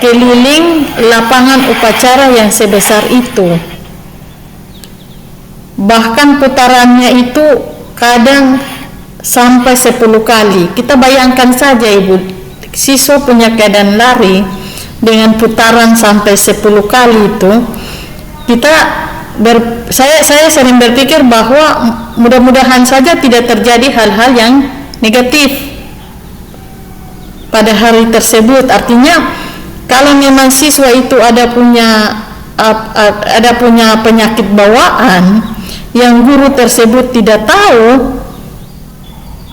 A: keliling lapangan upacara yang sebesar itu. Bahkan putarannya itu kadang sampai 10 kali. Kita bayangkan saja Ibu, siswa punya keadaan lari dengan putaran sampai 10 kali itu. Saya sering berpikir bahwa mudah-mudahan saja tidak terjadi hal-hal yang negatif pada hari tersebut. Artinya kalau memang siswa itu ada punya penyakit bawaan yang guru tersebut tidak tahu,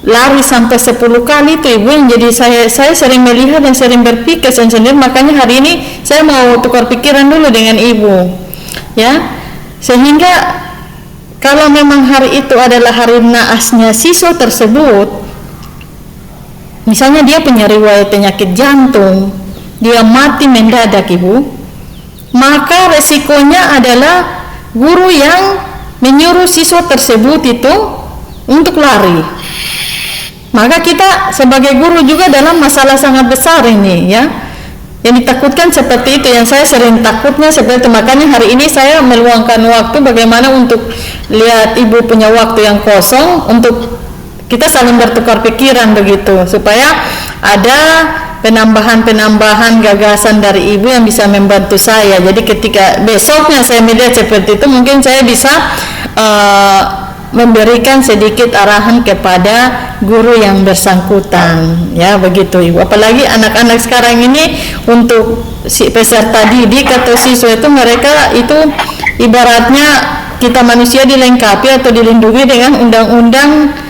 A: lari sampai 10 kali itu Ibu, yang jadi saya sering melihat dan sering berpikir sendiri. Makanya hari ini saya mau tukar pikiran dulu dengan Ibu, ya, sehingga kalau memang hari itu adalah hari naasnya siswa tersebut, misalnya dia punya riwayat penyakit jantung, dia mati mendadak Ibu, maka resikonya adalah guru yang menyuruh siswa tersebut itu untuk lari. Maka kita sebagai guru juga dalam masalah sangat besar ini, ya. Yang ditakutkan seperti itu, yang saya sering takutnya seperti itu. Makanya hari ini saya meluangkan waktu bagaimana untuk lihat Ibu punya waktu yang kosong untuk kita saling bertukar pikiran begitu, supaya ada penambahan gagasan dari Ibu yang bisa membantu saya. Jadi ketika besoknya saya melihat seperti itu, mungkin saya bisa memberikan sedikit arahan kepada guru yang bersangkutan, ya, begitu Ibu. Apalagi anak-anak sekarang ini, untuk si peserta didik atau siswa itu, mereka itu ibaratnya kita manusia dilengkapi atau dilindungi dengan undang-undang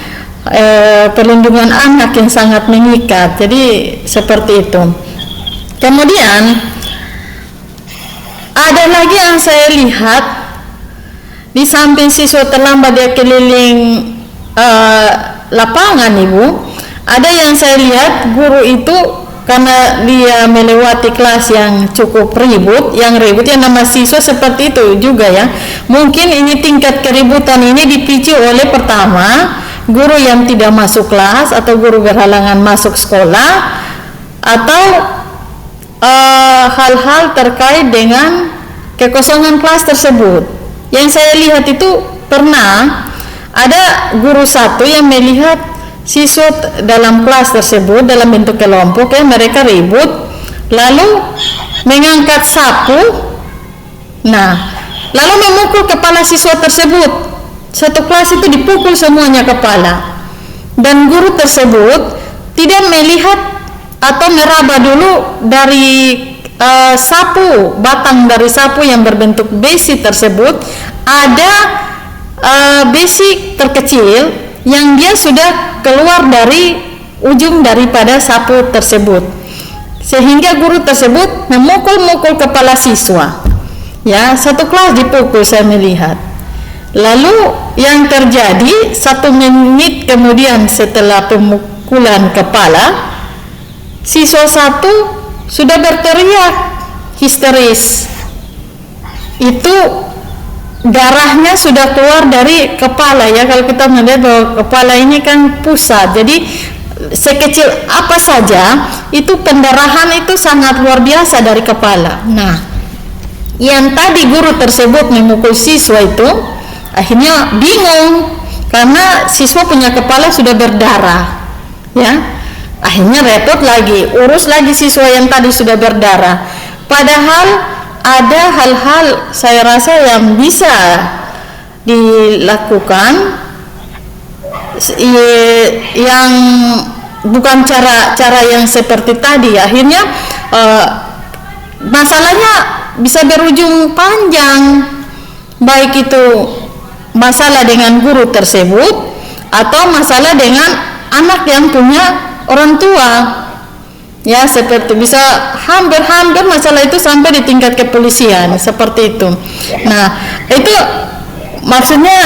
A: perlindungan anak yang sangat mengikat. Jadi seperti itu. Kemudian ada lagi yang saya lihat, di samping siswa terlambat dia keliling lapangan Ibu, ada yang saya lihat guru itu karena dia melewati kelas yang cukup ribut, yang nama siswa seperti itu juga, ya. Mungkin ini tingkat keributan ini dipicu oleh pertama guru yang tidak masuk kelas atau guru berhalangan masuk sekolah, atau hal-hal terkait dengan kekosongan kelas tersebut. Yang saya lihat itu pernah ada guru satu yang melihat siswa dalam kelas tersebut dalam bentuk kelompok, ya, mereka ribut, lalu mengangkat sapu, lalu memukul kepala siswa tersebut. Satu kelas itu dipukul semuanya kepala, dan guru tersebut tidak melihat atau meraba dulu dari sapu, batang dari sapu yang berbentuk besi tersebut, ada besi terkecil yang dia sudah keluar dari ujung daripada sapu tersebut, sehingga guru tersebut memukul-mukul kepala siswa, ya. Satu kelas dipukul saya melihat. Lalu yang terjadi 1 menit kemudian setelah pemukulan kepala, siswa satu sudah berteriak histeris. Itu darahnya sudah keluar dari kepala, ya. Kalau kita melihat bahwa kepala ini kan pusat, jadi sekecil apa saja itu pendarahan itu sangat luar biasa dari kepala. Nah, yang tadi guru tersebut memukul siswa itu akhirnya bingung karena siswa punya kepala sudah berdarah, ya. Akhirnya repot lagi, urus lagi siswa yang tadi sudah berdarah. Padahal ada hal-hal saya rasa yang bisa dilakukan yang bukan cara yang seperti tadi. Akhirnya masalahnya bisa berujung panjang, baik itu masalah dengan guru tersebut atau masalah dengan anak yang punya orang tua, ya, seperti bisa hampir masalah itu sampai di tingkat kepolisian seperti itu. Nah, itu maksudnya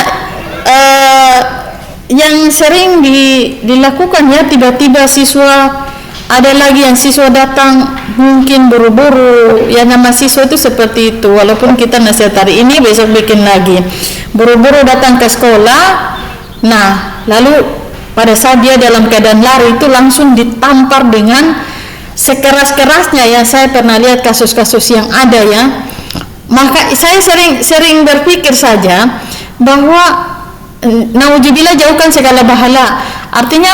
A: yang sering dilakukan, ya. Tiba-tiba siswa, ada lagi yang siswa datang mungkin buru-buru, ya, nama siswa itu seperti itu. Walaupun kita nasihat hari ini, besok bikin lagi, buru-buru datang ke sekolah. Nah, lalu pada saat dia dalam keadaan lari itu langsung ditampar dengan sekeras-kerasnya, ya. Saya pernah lihat kasus-kasus yang ada, ya. Maka saya sering berpikir saja bahwa nauzubillah, jauhkan segala bahala. Artinya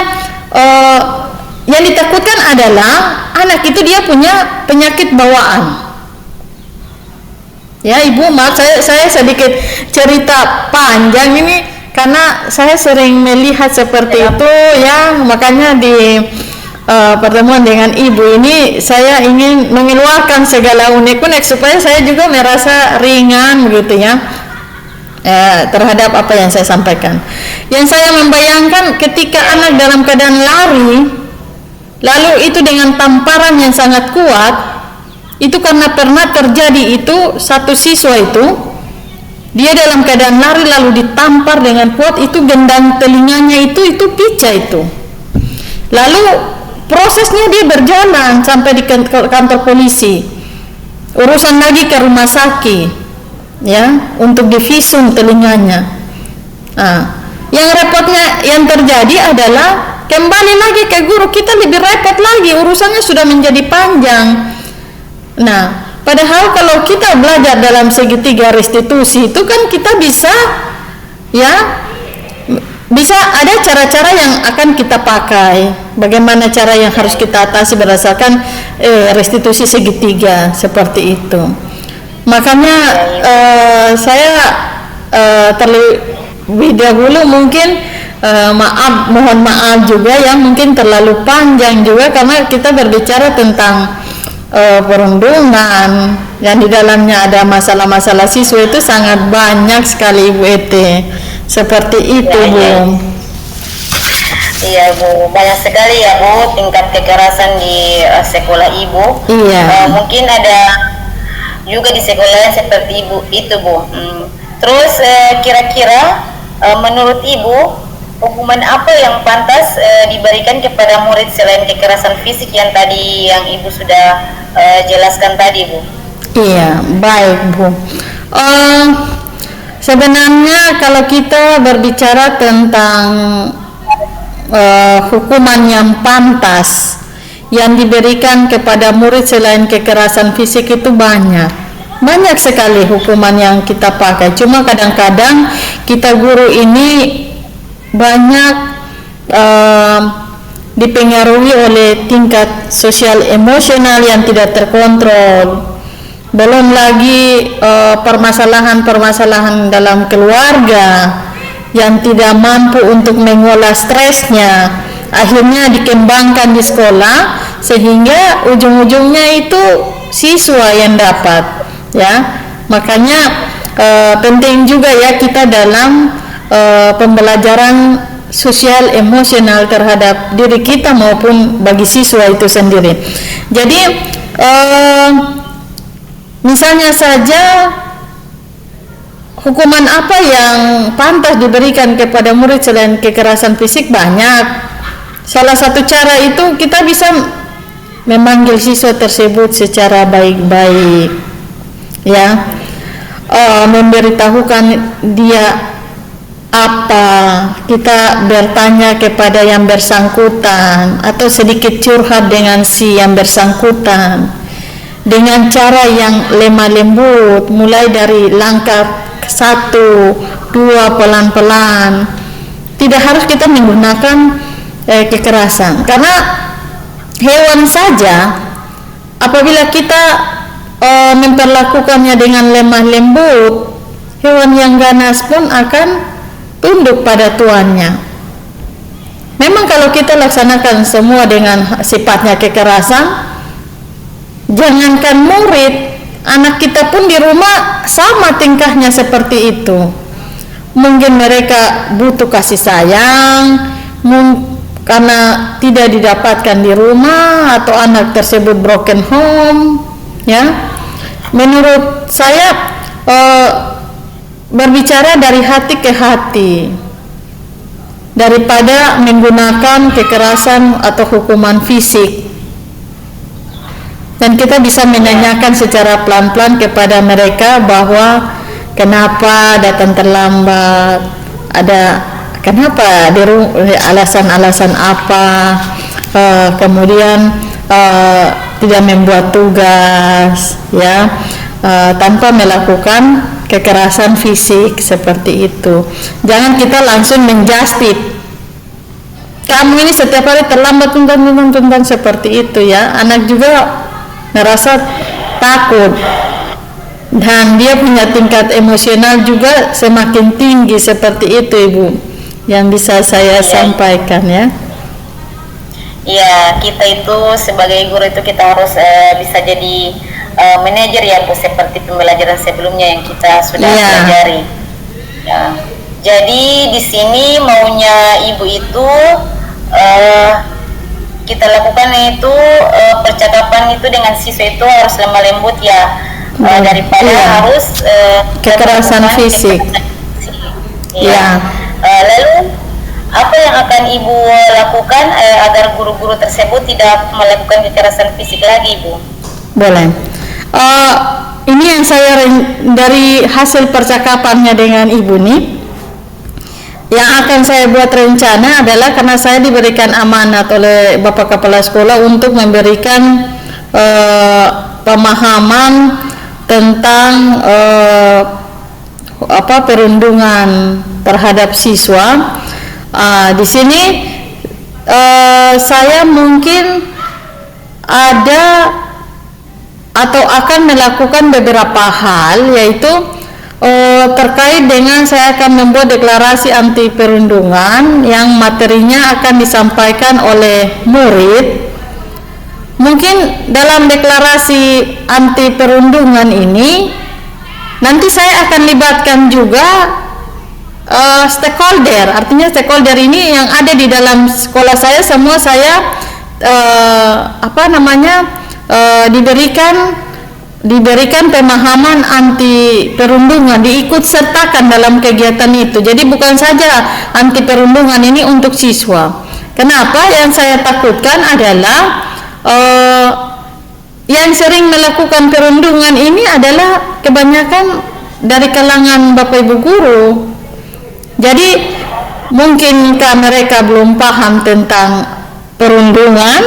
A: yang ditakutkan adalah anak itu dia punya penyakit bawaan. Ya, Ibu, maaf saya sedikit cerita panjang ini karena saya sering melihat seperti itu, ya. Makanya di pertemuan dengan ibu ini saya ingin mengeluarkan segala unek-unek supaya saya juga merasa ringan begitu ya, terhadap apa yang saya sampaikan. Yang saya membayangkan ketika anak dalam keadaan lari, lalu itu dengan tamparan yang sangat kuat, itu karena pernah terjadi itu satu siswa itu dia dalam keadaan lari lalu ditampar dengan kuat, itu gendang telinganya itu pecah itu. Lalu prosesnya dia berjalan sampai di kantor polisi, urusan lagi ke rumah sakit ya untuk divisum telinganya. Yang repotnya yang terjadi adalah kembali lagi ke guru, kita lebih repot lagi, urusannya sudah menjadi panjang. Nah, padahal kalau kita belajar dalam segitiga restitusi itu kan kita bisa ada cara-cara yang akan kita pakai, bagaimana cara yang harus kita atasi berdasarkan restitusi segitiga seperti itu. Makanya saya terlebih dahulu mungkin mohon maaf juga ya, mungkin terlalu panjang juga karena kita berbicara tentang perundungan yang di dalamnya ada masalah-masalah siswa itu sangat banyak sekali Bu Ete. Seperti itu Bu.
C: Iya Bu, banyak sekali ya Bu tingkat kekerasan di sekolah Ibu.
A: Iya.
C: Mungkin ada juga di sekolah seperti Ibu itu Bu. Terus kira-kira menurut Ibu hukuman apa yang pantas diberikan kepada murid selain kekerasan fisik yang tadi yang Ibu sudah jelaskan tadi Bu? Iya,
A: baik Bu. Sebenarnya kalau kita berbicara tentang hukuman yang pantas yang diberikan kepada murid selain kekerasan fisik itu banyak sekali hukuman yang kita pakai. Cuma kadang-kadang kita guru ini banyak dipengaruhi oleh tingkat sosial emosional yang tidak terkontrol. Belum lagi permasalahan-permasalahan dalam keluarga yang tidak mampu untuk mengolah stresnya, akhirnya dikembangkan di sekolah sehingga ujung-ujungnya itu siswa yang dapat ya. Makanya penting juga ya kita dalam pembelajaran sosial emosional terhadap diri kita maupun bagi siswa itu sendiri. Jadi misalnya saja hukuman apa yang pantas diberikan kepada murid selain kekerasan fisik banyak. Salah satu cara itu kita bisa memanggil siswa tersebut secara baik-baik ya, memberitahukan dia apa, kita bertanya kepada yang bersangkutan atau sedikit curhat dengan si yang bersangkutan dengan cara yang lemah lembut, mulai dari langkah 1, 2 pelan-pelan. Tidak harus kita menggunakan kekerasan, karena hewan saja apabila kita memperlakukannya dengan lemah lembut, hewan yang ganas pun akan tunduk pada tuannya. Memang kalau kita laksanakan semua dengan sifatnya kekerasan, jangankan murid, anak kita pun di rumah sama tingkahnya seperti itu. Mungkin mereka butuh kasih sayang karena tidak didapatkan di rumah, atau anak tersebut broken home ya. Menurut saya berbicara dari hati ke hati daripada menggunakan kekerasan atau hukuman fisik. Dan kita bisa menanyakan secara pelan-pelan kepada mereka bahwa kenapa datang terlambat, kenapa alasan-alasan apa, kemudian tidak membuat tugas ya, tanpa melakukan kekerasan fisik seperti itu. Jangan kita langsung menjustip, kamu ini setiap hari terlambat tuntan seperti itu ya. Anak juga merasa takut dan dia punya tingkat emosional juga semakin tinggi. Seperti itu Ibu yang bisa saya sampaikan ya.
C: Ya, kita itu sebagai guru itu kita harus bisa jadi manajer ya Bu, seperti pembelajaran sebelumnya yang kita sudah pelajari. Ya. Jadi di sini maunya Ibu itu kita lakukan itu percakapan itu dengan siswa itu harus lemah lembut ya, daripada harus
A: kekerasan fisik.
C: Ya. Lalu apa yang akan Ibu lakukan agar guru-guru tersebut tidak melakukan kekerasan fisik lagi, Ibu?
A: Boleh. Ini yang saya dari hasil percakapannya dengan Ibu nih, yang akan saya buat rencana adalah karena saya diberikan amanat oleh Bapak Kepala Sekolah untuk memberikan pemahaman tentang perundungan terhadap siswa. Di sini saya mungkin ada atau akan melakukan beberapa hal, yaitu terkait dengan saya akan membuat deklarasi anti perundungan yang materinya akan disampaikan oleh murid. Mungkin dalam deklarasi anti perundungan ini nanti saya akan libatkan juga stakeholder. Artinya stakeholder ini yang ada di dalam sekolah saya, semua saya diberikan pemahaman anti perundungan, diikut sertakan dalam kegiatan itu. Jadi bukan saja anti perundungan ini untuk siswa. Kenapa? Yang saya takutkan adalah yang sering melakukan perundungan ini adalah kebanyakan dari kalangan Bapak Ibu guru. Jadi mungkinkah mereka belum paham tentang perundungan,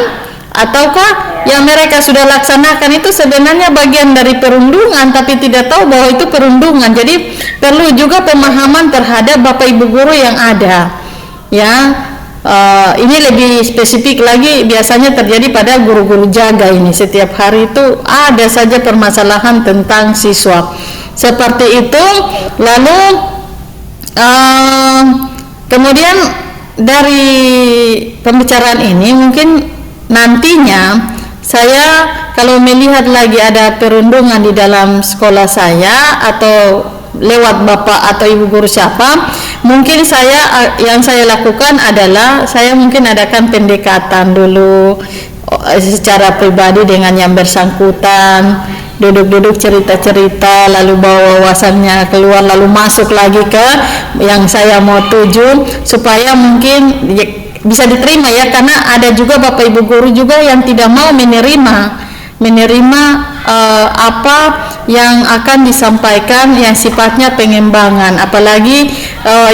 A: ataukah yang mereka sudah laksanakan itu sebenarnya bagian dari perundungan tapi tidak tahu bahwa itu perundungan. Jadi perlu juga pemahaman terhadap Bapak Ibu guru yang ada. Ya, ini lebih spesifik lagi biasanya terjadi pada guru-guru jaga ini. Setiap hari itu ada saja permasalahan tentang siswa. Seperti itu. Lalu kemudian dari pembicaraan ini mungkin nantinya saya kalau melihat lagi ada perundungan di dalam sekolah saya atau lewat Bapak atau Ibu guru siapa, mungkin yang saya lakukan adalah saya mungkin adakan pendekatan dulu secara pribadi dengan yang bersangkutan, duduk-duduk cerita-cerita, lalu bawa wawasannya keluar, lalu masuk lagi ke yang saya mau tuju supaya mungkin bisa diterima ya, karena ada juga Bapak Ibu guru juga yang tidak mau menerima apa yang akan disampaikan yang sifatnya pengembangan, apalagi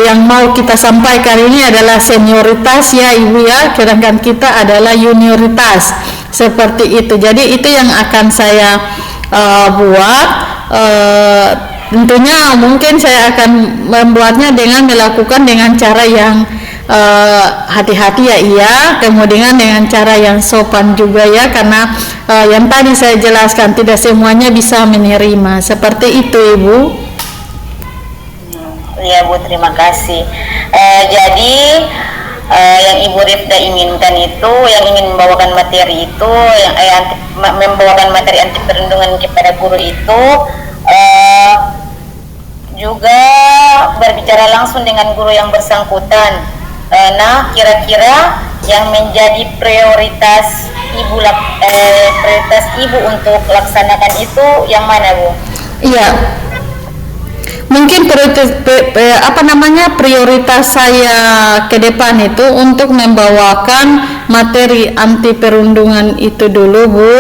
A: yang mau kita sampaikan ini adalah senioritas ya Ibu ya, sedangkan kita adalah junioritas seperti itu. Jadi itu yang akan saya buat. Tentunya mungkin saya akan membuatnya dengan melakukan dengan cara yang hati-hati ya iya, kemudian dengan cara yang sopan juga ya, karena yang tadi saya jelaskan tidak semuanya bisa menerima. Seperti itu Ibu.
C: Ya Bu, terima kasih. Jadi yang Ibu Rifda inginkan itu, yang ingin membawakan materi itu, yang membawakan materi anti perundungan kepada guru itu, juga berbicara langsung dengan guru yang bersangkutan. Nah, kira-kira yang menjadi prioritas Ibu untuk laksanakan itu yang mana Bu?
A: Iya. Mungkin prioritas saya ke depan itu untuk membawakan materi anti perundungan itu dulu Bu.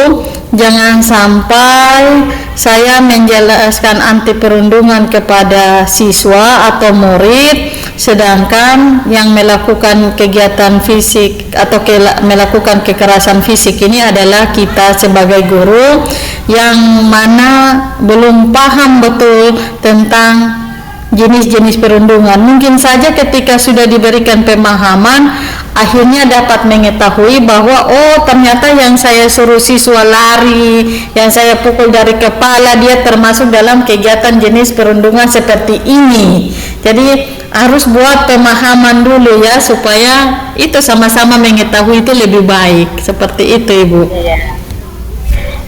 A: Jangan sampai saya menjelaskan anti perundungan kepada siswa atau murid, sedangkan yang melakukan kegiatan fisik atau melakukan kekerasan fisik ini adalah kita sebagai guru yang mana belum paham betul tentang jenis-jenis perundungan. Mungkin saja ketika sudah diberikan pemahaman, akhirnya dapat mengetahui bahwa oh ternyata yang saya suruh siswa lari, yang saya pukul dari kepala, dia termasuk dalam kegiatan jenis perundungan seperti ini. Jadi harus buat pemahaman dulu ya, supaya itu sama-sama mengetahui itu lebih baik, seperti itu Ibu.
C: Iya,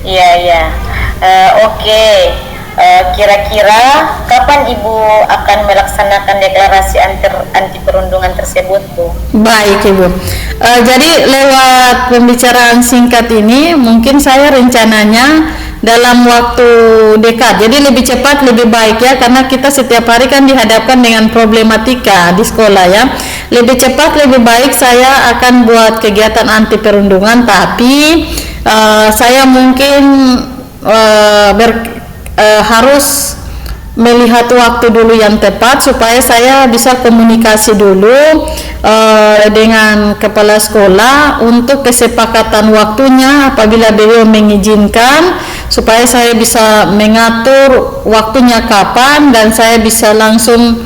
C: iya, iya. Oke. Kira-kira kapan Ibu akan melaksanakan deklarasi anti perundungan tersebut, Bu?
A: Baik Ibu. Jadi lewat pembicaraan singkat ini mungkin saya rencananya dalam waktu dekat. Jadi lebih cepat lebih baik ya, karena kita setiap hari kan dihadapkan dengan problematika di sekolah ya. Lebih cepat lebih baik saya akan buat kegiatan anti perundungan, tapi saya mungkin harus melihat waktu dulu yang tepat supaya saya bisa komunikasi dulu dengan kepala sekolah untuk kesepakatan waktunya apabila beliau mengizinkan, supaya saya bisa mengatur waktunya kapan dan saya bisa langsung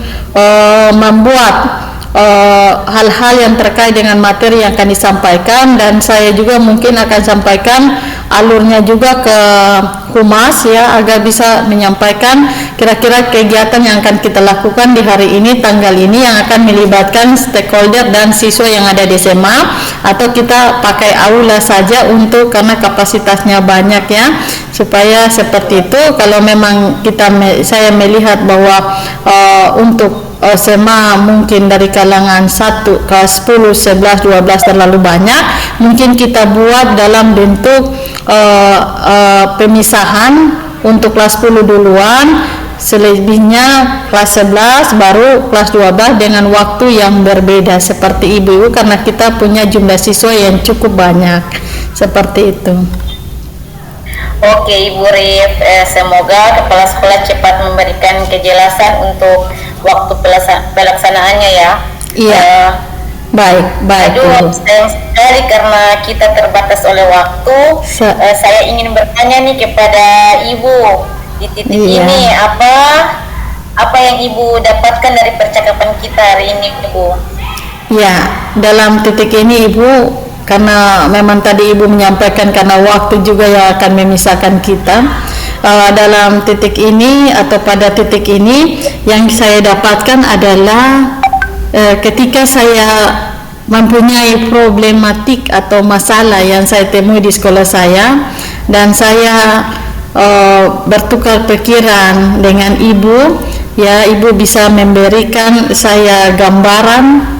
A: membuat hal-hal yang terkait dengan materi yang akan disampaikan, dan saya juga mungkin akan sampaikan alurnya juga ke humas ya, agar bisa menyampaikan kira-kira kegiatan yang akan kita lakukan di hari ini tanggal ini yang akan melibatkan stakeholder dan siswa yang ada di SMA, atau kita pakai aula saja untuk karena kapasitasnya banyak ya, supaya seperti itu. Kalau memang saya melihat bahwa untuk SMA mungkin dari kalangan 1 kelas 10, 11, 12 terlalu banyak, mungkin kita buat dalam bentuk pemisahan untuk kelas 10 duluan, selebihnya kelas 11 baru kelas 12 dengan waktu yang berbeda seperti Ibu, karena kita punya jumlah siswa yang cukup banyak seperti itu.
C: Oke Ibu Rif, semoga kepala sekolah cepat memberikan kejelasan untuk waktu pelaksanaannya ya.
A: Iya. Baik.
C: Aduh, sayang sekali karena kita terbatas oleh waktu. Saya ingin bertanya nih kepada Ibu di titik ini, apa yang Ibu dapatkan dari percakapan kita hari ini, Ibu?
A: Ya, dalam titik ini Ibu, karena memang tadi Ibu menyampaikan karena waktu juga yang akan memisahkan kita, dalam titik ini atau pada titik ini yang saya dapatkan adalah ketika saya mempunyai problematik atau masalah yang saya temui di sekolah saya, dan saya bertukar pikiran dengan Ibu ya, Ibu bisa memberikan saya gambaran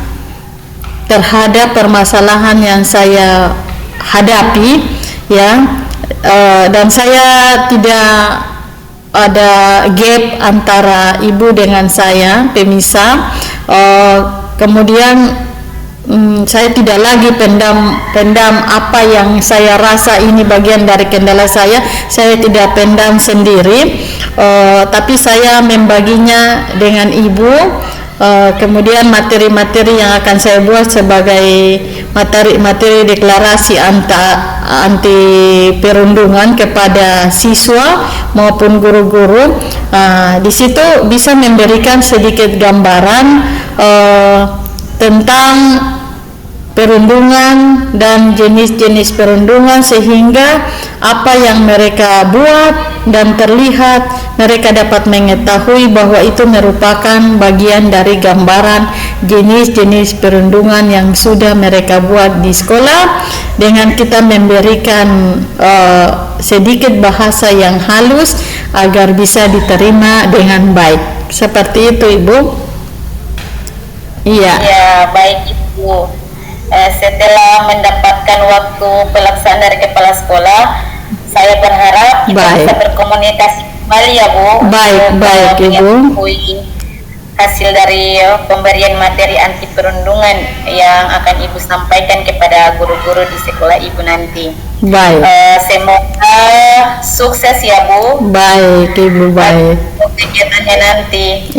A: terhadap permasalahan yang saya hadapi ya, dan saya tidak ada gap antara Ibu dengan saya, pemisah. Kemudian saya tidak lagi pendam apa yang saya rasa ini bagian dari kendala saya tidak pendam sendiri, tapi saya membaginya dengan Ibu. Kemudian materi-materi yang akan saya buat sebagai materi deklarasi anti perundungan kepada siswa maupun guru-guru, di situ bisa memberikan sedikit gambaran tentang perundungan dan jenis-jenis perundungan, sehingga apa yang mereka buat dan terlihat mereka dapat mengetahui bahwa itu merupakan bagian dari gambaran jenis-jenis perundungan yang sudah mereka buat di sekolah, dengan kita memberikan sedikit bahasa yang halus agar bisa diterima dengan baik. Seperti itu Ibu. Iya.
C: Ya, baik Ibu. Setelah mendapatkan waktu pelaksanaan dari kepala sekolah, saya berharap kita bisa berkomunikasi kembali ya Bu.
A: Baik Ibu.
C: Hasil dari pemberian materi anti perundungan yang akan Ibu sampaikan kepada guru-guru di sekolah Ibu nanti.
A: Baik.
C: Semoga sukses ya Bu.
A: Baik Ibu, baik.
C: Kegiatannya nanti.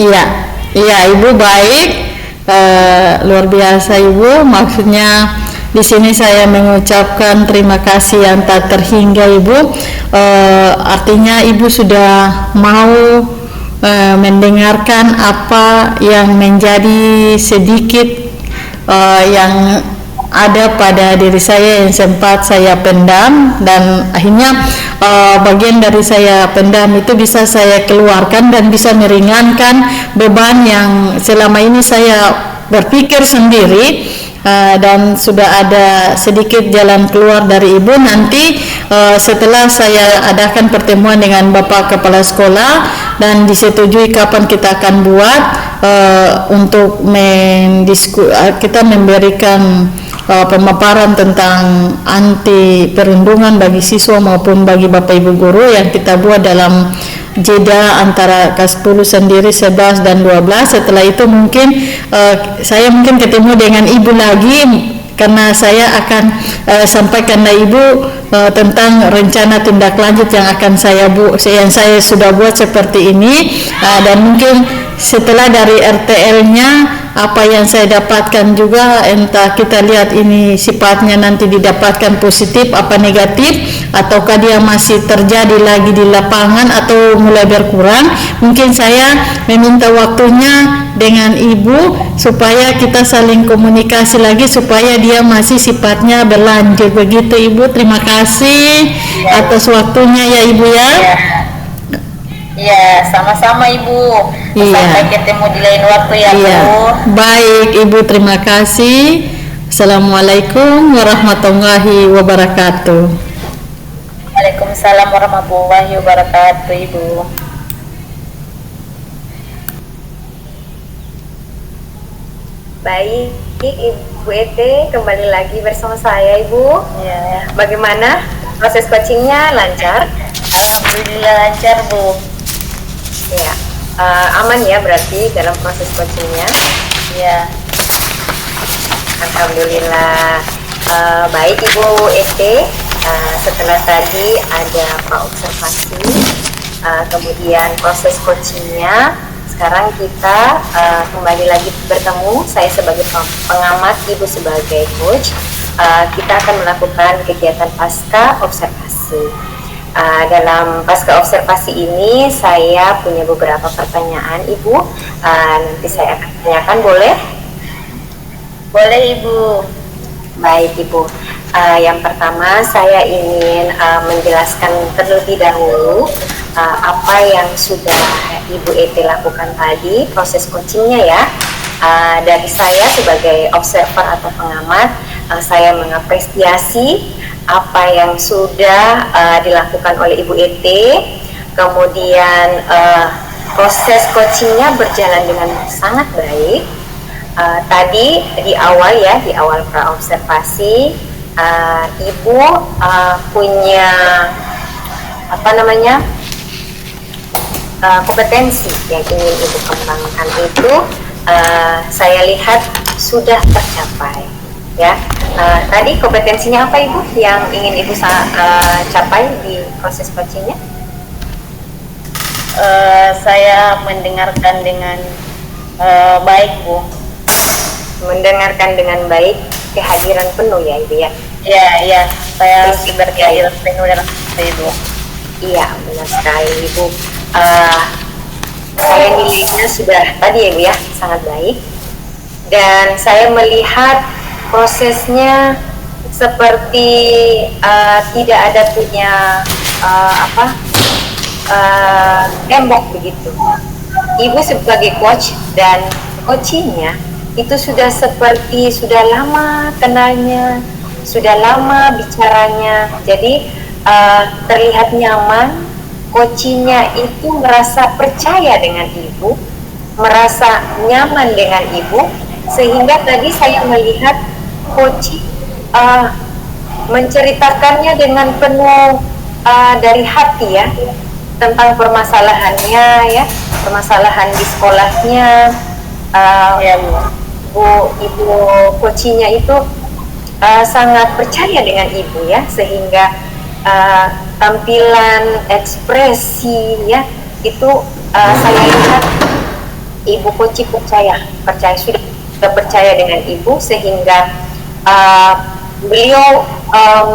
A: Iya Ibu, baik. Luar biasa Ibu, maksudnya di sini saya mengucapkan terima kasih yang tak terhingga Ibu. Artinya Ibu sudah mau mendengarkan apa yang menjadi sedikit yang ada pada diri saya yang sempat saya pendam, dan akhirnya bagian dari saya pendam itu bisa saya keluarkan dan bisa meringankan beban yang selama ini saya berpikir sendiri. Dan sudah ada sedikit jalan keluar dari ibu. Nanti setelah saya adakan pertemuan dengan Bapak Kepala Sekolah dan disetujui kapan kita akan buat untuk kita memberikan pemaparan tentang anti perundungan bagi siswa maupun bagi Bapak Ibu guru yang kita buat dalam jeda antara K10 sendiri 11 dan 12. Setelah itu mungkin saya ketemu dengan ibu lagi, karena saya akan sampaikan ke ibu tentang rencana tindak lanjut yang akan yang saya sudah buat seperti ini, dan mungkin setelah dari RTL-nya apa yang saya dapatkan juga, entah kita lihat ini sifatnya nanti didapatkan positif apa negatif, ataukah dia masih terjadi lagi di lapangan atau mulai berkurang. Mungkin saya meminta waktunya dengan ibu supaya kita saling komunikasi lagi supaya dia masih sifatnya berlanjut. Begitu ibu, terima kasih atas waktunya ya ibu ya.
C: Iya, sama-sama ibu. Sampai ketemu di lain waktu ya bu.
A: Baik ibu, terima kasih. Assalamualaikum warahmatullahi wabarakatuh.
C: Waalaikumsalam warahmatullahi wabarakatuh ibu.
B: Baik, Ibu Ete kembali lagi bersama saya ibu.
C: Ya.
B: Bagaimana proses coachingnya, lancar?
C: Alhamdulillah lancar bu.
B: Ya, aman ya berarti dalam proses coachingnya.
C: Ya.
B: Alhamdulillah. Baik Ibu Ete, setelah tadi ada praobservasi, kemudian proses coachingnya, sekarang kita kembali lagi bertemu, saya sebagai pengamat, Ibu sebagai coach. Kita akan melakukan kegiatan pasca observasi. Dalam pasca observasi ini saya punya beberapa pertanyaan Ibu, nanti saya akan tanyakan, boleh?
C: Boleh ibu.
B: Baik Ibu, yang pertama saya ingin menjelaskan terlebih dahulu apa yang sudah Ibu Ete lakukan tadi, proses coachingnya ya. Dari saya sebagai observer atau pengamat, saya mengapresiasi apa yang sudah dilakukan oleh Ibu Ete. Kemudian proses coachingnya berjalan dengan sangat baik. Tadi di awal praobservasi, Ibu punya kompetensi yang ingin Ibu kembangkan itu, saya lihat sudah tercapai ya. Tadi kompetensinya apa Ibu yang ingin Ibu capai di proses coachingnya?
C: Saya mendengarkan dengan baik bu.
B: Mendengarkan dengan baik, kehadiran penuh ya Ibu ya?
C: Iya, saya berkehadiran penuh dalam Ibu.
B: Iya, benar sekali Ibu. Saya nilainya sudah tadi ya Ibu ya, sangat baik. Dan saya melihat prosesnya seperti tidak ada punya tembok begitu. Ibu sebagai coach dan coachingnya itu sudah lama kenalnya, sudah lama bicaranya, jadi terlihat nyaman. Coachingnya itu merasa percaya dengan Ibu, merasa nyaman dengan Ibu, sehingga tadi saya melihat coaching menceritakannya dengan penuh dari hati ya, tentang permasalahannya ya, permasalahan di sekolahnya. Ibu coachingnya itu sangat percaya dengan Ibu ya, sehingga tampilan, ekspresi ya itu saya lihat Ibu coaching sudah percaya dengan Ibu, sehingga beliau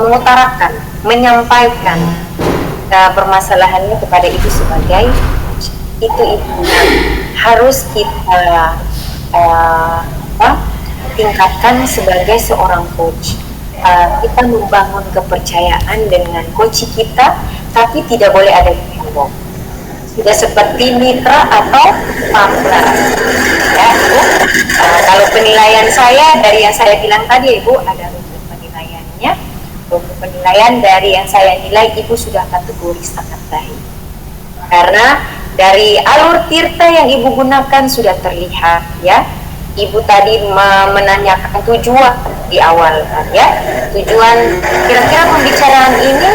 B: mengutarakan, menyampaikan permasalahannya kepada Ibu sebagai itu Ibu yang harus kita tingkatkan sebagai seorang coach. Kita membangun kepercayaan dengan coach kita, tapi tidak boleh ada tembok. Sudah seperti mitra atau partner. Ya, Ibu. Kalau penilaian saya dari yang saya bilang tadi, Ibu, ada rumput penilaiannya. Rumput penilaian dari yang saya nilai, Ibu sudah kategori sangat baik. Karena dari alur tirta yang Ibu gunakan sudah terlihat, ya. Ibu tadi menanyakan tujuan di awal, kan, ya. Tujuan kira-kira pembicaraan ini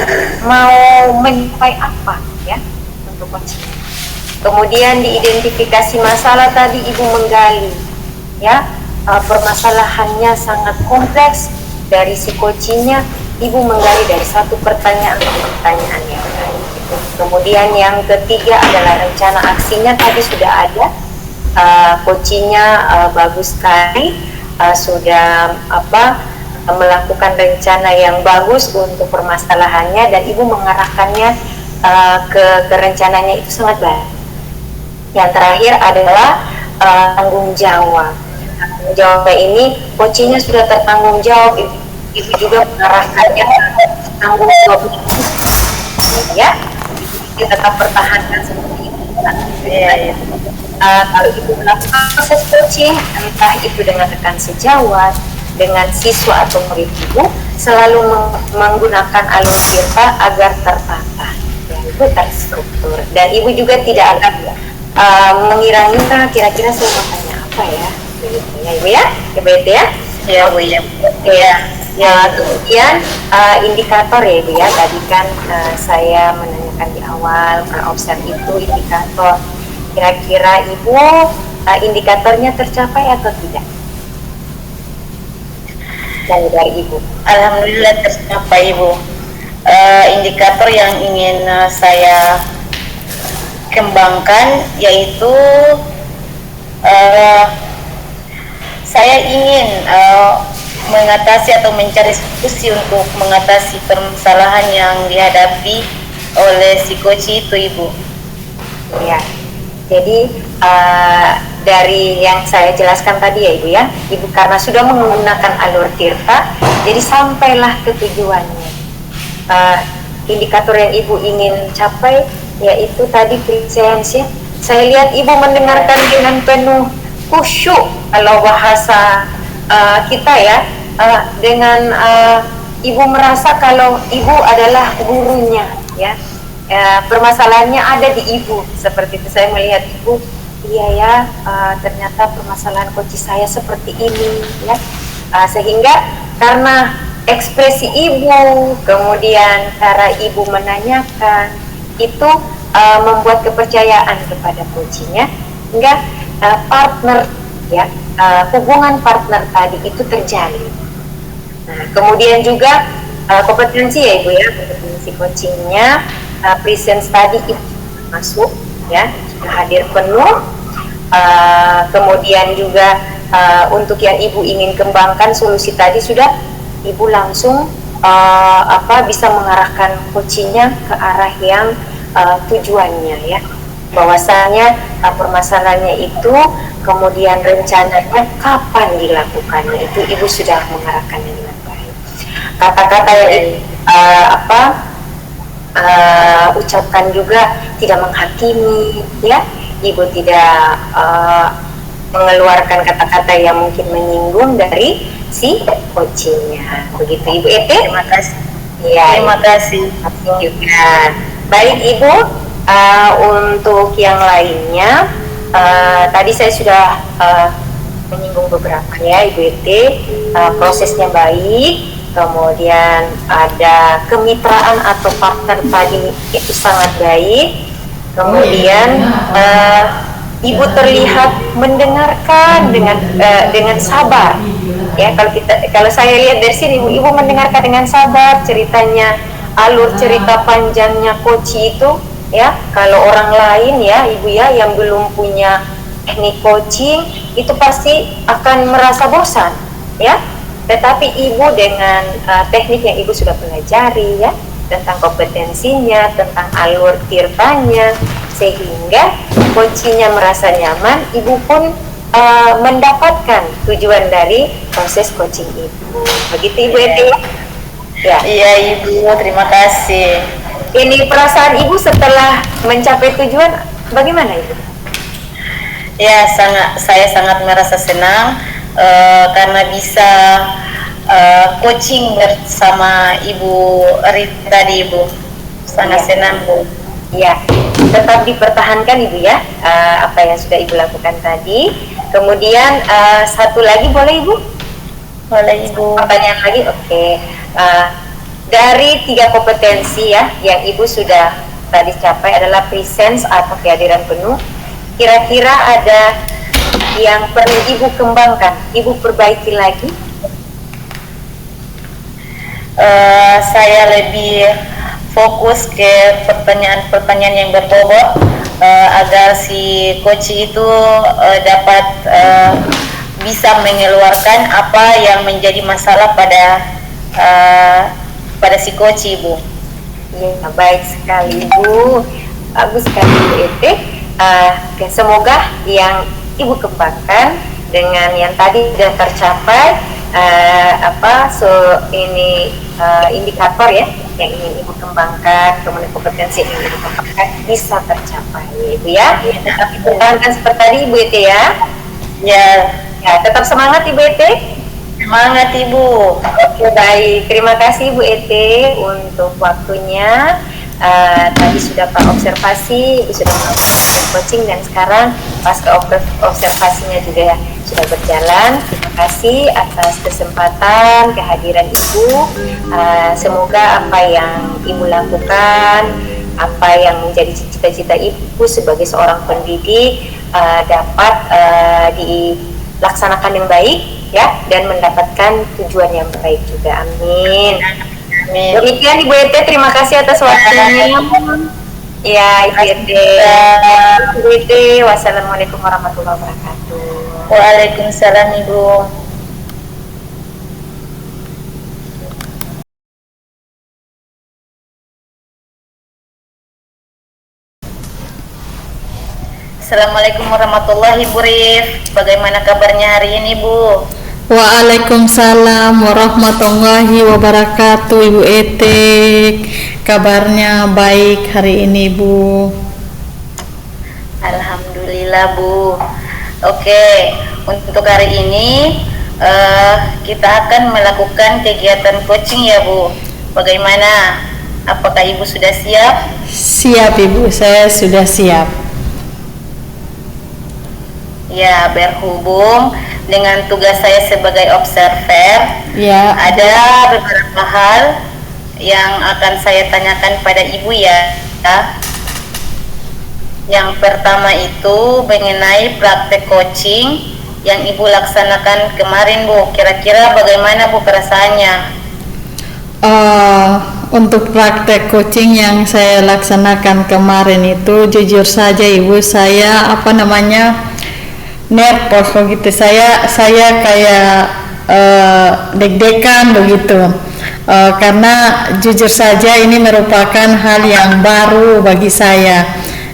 B: mau mencapai apa, ya, untuk coaching. Kemudian diidentifikasi masalah tadi, Ibu menggali, ya, permasalahannya sangat kompleks. Dari si coachingnya, Ibu menggali dari satu pertanyaan ke pertanyaan yang lain. Kemudian yang ketiga adalah rencana aksinya tadi sudah ada. Coachingnya bagus sekali, sudah melakukan rencana yang bagus untuk permasalahannya, dan Ibu mengarahkannya ke rencananya itu sangat baik. Yang terakhir adalah tanggung jawab. Tanggung jawab ini coachingnya sudah tertanggung jawab, Ibu juga mengarahkannya ke tanggung jawab, ya. Kita tetap pertahankan seperti itu. Ya. Kalau Ibu melakukan proses coaching, entah itu dengan rekan sejawat, dengan siswa atau murid Ibu, selalu menggunakan alur tirta agar tertata, dan itu terstruktur. Dan Ibu juga tidak akan mengira-ngira kira-kira saya mau tanya apa ya, begitu ya Ibu ya, Ibu ya.
C: Ya Bu, ya.
B: Ya, kemudian indikator ya Ibu ya, tadi kan saya menanyakan di awal, pra-observ itu indikator. Kira-kira Ibu indikatornya tercapai atau tidak? Dari Ibu.
C: Alhamdulillah tercapai Ibu. Indikator yang ingin saya kembangkan yaitu saya ingin mengatasi atau mencari solusi untuk mengatasi permasalahan yang dihadapi oleh si coach itu Ibu.
B: Ya. Jadi dari yang saya jelaskan tadi ya Ibu ya, Ibu karena sudah menggunakan alur tirta, jadi sampailah ke tujuannya. Indikator yang Ibu ingin capai yaitu tadi presensi. Saya lihat Ibu mendengarkan dengan penuh khusyuk, kalau bahasa kita ya, dengan Ibu merasa kalau Ibu adalah gurunya, ya. Permasalahannya ada di Ibu, seperti itu. Saya melihat Ibu, iya ya, ternyata permasalahan coach saya seperti ini, ya. Sehingga karena ekspresi Ibu, kemudian cara Ibu menanyakan, itu membuat kepercayaan kepada coachnya, hingga partner, ya, hubungan partner tadi itu terjalin. Nah, kemudian juga kompetensi ya Ibu ya, kompetensi coachingnya. Presence tadi itu masuk, ya, sudah hadir penuh. Kemudian juga untuk yang Ibu ingin kembangkan solusi tadi sudah Ibu langsung bisa mengarahkan coachingnya ke arah yang tujuannya, ya, bahwasanya permasalahannya itu, kemudian rencananya kapan dilakukannya, itu Ibu sudah mengarahkannya dengan baik. Kata-kata yang ucapkan juga tidak menghakimi, ya. Ibu tidak mengeluarkan kata-kata yang mungkin menyinggung dari si coachingnya, begitu Ibu Ete.
C: Terima kasih.
B: Ya,
C: terima kasih
B: juga. Baik Ibu, untuk yang lainnya tadi saya sudah menyinggung beberapa ya Ibu Ete, prosesnya baik. Kemudian ada kemitraan atau partner tadi itu sangat baik. Kemudian Ibu terlihat mendengarkan dengan sabar. Ya, kalau saya lihat dari sini Ibu mendengarkan dengan sabar ceritanya, alur cerita panjangnya coach itu, ya. Kalau orang lain ya Ibu ya yang belum punya teknik coaching itu pasti akan merasa bosan, ya. Tetapi Ibu dengan teknik yang Ibu sudah pelajari, ya, tentang kompetensinya, tentang alur tirtanya, sehingga coachingnya merasa nyaman, Ibu pun mendapatkan tujuan dari proses coaching Ibu. Begitu Ibu Eti? Ya.
C: Iya Ibu, terima kasih.
B: Ini perasaan Ibu setelah mencapai tujuan bagaimana Ibu?
C: Ya, saya sangat merasa senang karena bisa coaching bersama Ibu Rita tadi Ibu. Sangat senang Bu.
B: Ya, tetap dipertahankan Ibu ya, apa yang sudah Ibu lakukan tadi. Kemudian satu lagi boleh Ibu?
C: Boleh Ibu.
B: Pertanyaan lagi, oke. Dari 3 kompetensi ya yang Ibu sudah tadi capai adalah presence atau kehadiran penuh. Kira-kira ada yang perlu Ibu kembangkan, Ibu perbaiki lagi?
C: Saya lebih fokus ke pertanyaan-pertanyaan yang berbobot agar si coach itu dapat bisa mengeluarkan apa yang menjadi masalah pada si coach Ibu.
B: Ya, baik sekali Ibu, bagus sekali Ibu Ete. Semoga yang Ibu kembangkan dengan yang tadi sudah tercapai ini indikator ya yang ingin Ibu kembangkan, kemudian kompetensi yang ingin Ibu kembangkan bisa tercapai Ibu ya. Tetap dipertahankan seperti tadi Ibu Ete ya. Ya, tetap semangat Ibu Ete.
C: Semangat Ibu.
B: Oke, baik, terima kasih Ibu Ete untuk waktunya. Tadi sudah Pak observasi, Ibu sudah melakukan coaching dan sekarang pasca observasinya juga sudah berjalan. Terima kasih atas kesempatan kehadiran Ibu. Semoga apa yang Ibu lakukan, apa yang menjadi cita-cita Ibu sebagai seorang pendidik dapat dilaksanakan yang baik ya, dan mendapatkan tujuan yang baik juga. Amin.
C: Amin.
B: Demikian Ibu Ete, terima kasih atas waktunya. Ya, Ibu Ete. Ibu Ete, wassalamualaikum warahmatullahi wabarakatuh.
C: Waalaikumsalam Ibu. Assalamualaikum warahmatullahi wabarakatuh. Bagaimana kabarnya hari ini Bu?
A: Waalaikumsalam warahmatullahi wabarakatuh Ibu Etik. Kabarnya baik hari ini Bu.
C: Alhamdulillah Bu. Oke, untuk hari ini kita akan melakukan kegiatan coaching ya Bu. Bagaimana? Apakah Ibu sudah siap?
A: Siap Ibu, saya sudah siap.
C: Ya, berhubung dengan tugas saya sebagai observer,
A: Ya.
C: ada beberapa hal yang akan saya tanyakan pada Ibu ya. Yang pertama itu mengenai praktek coaching yang Ibu laksanakan kemarin Bu. Kira-kira bagaimana Bu perasaannya?
A: Untuk praktek coaching yang saya laksanakan kemarin itu jujur saja Ibu, saya nervous begitu, saya kayak deg-degan begitu, karena jujur saja ini merupakan hal yang baru bagi saya.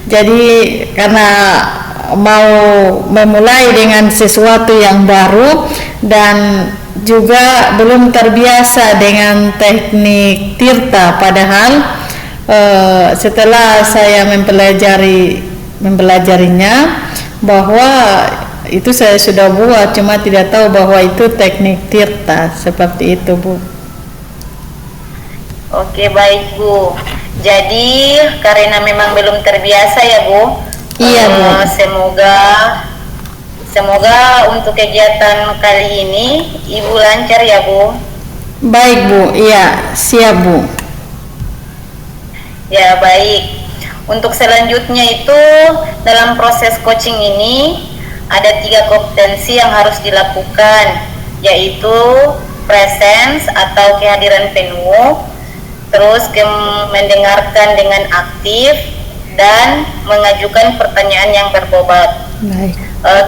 A: Jadi karena mau memulai dengan sesuatu yang baru dan juga belum terbiasa dengan teknik tirta, padahal setelah saya mempelajarinya bahwa itu saya sudah buat, cuma tidak tahu bahwa itu teknik tirta, seperti itu Bu.
C: Oke, baik Bu. Jadi karena memang belum terbiasa ya Bu.
A: Iya Bu.
C: Semoga untuk kegiatan kali ini Ibu lancar ya Bu.
A: Baik Bu, iya siap Bu.
C: Ya baik. Untuk selanjutnya itu dalam proses coaching ini ada 3 kompetensi yang harus dilakukan, yaitu presence atau kehadiran penuh, terus mendengarkan dengan aktif, dan mengajukan pertanyaan yang berbobot.
A: Baik.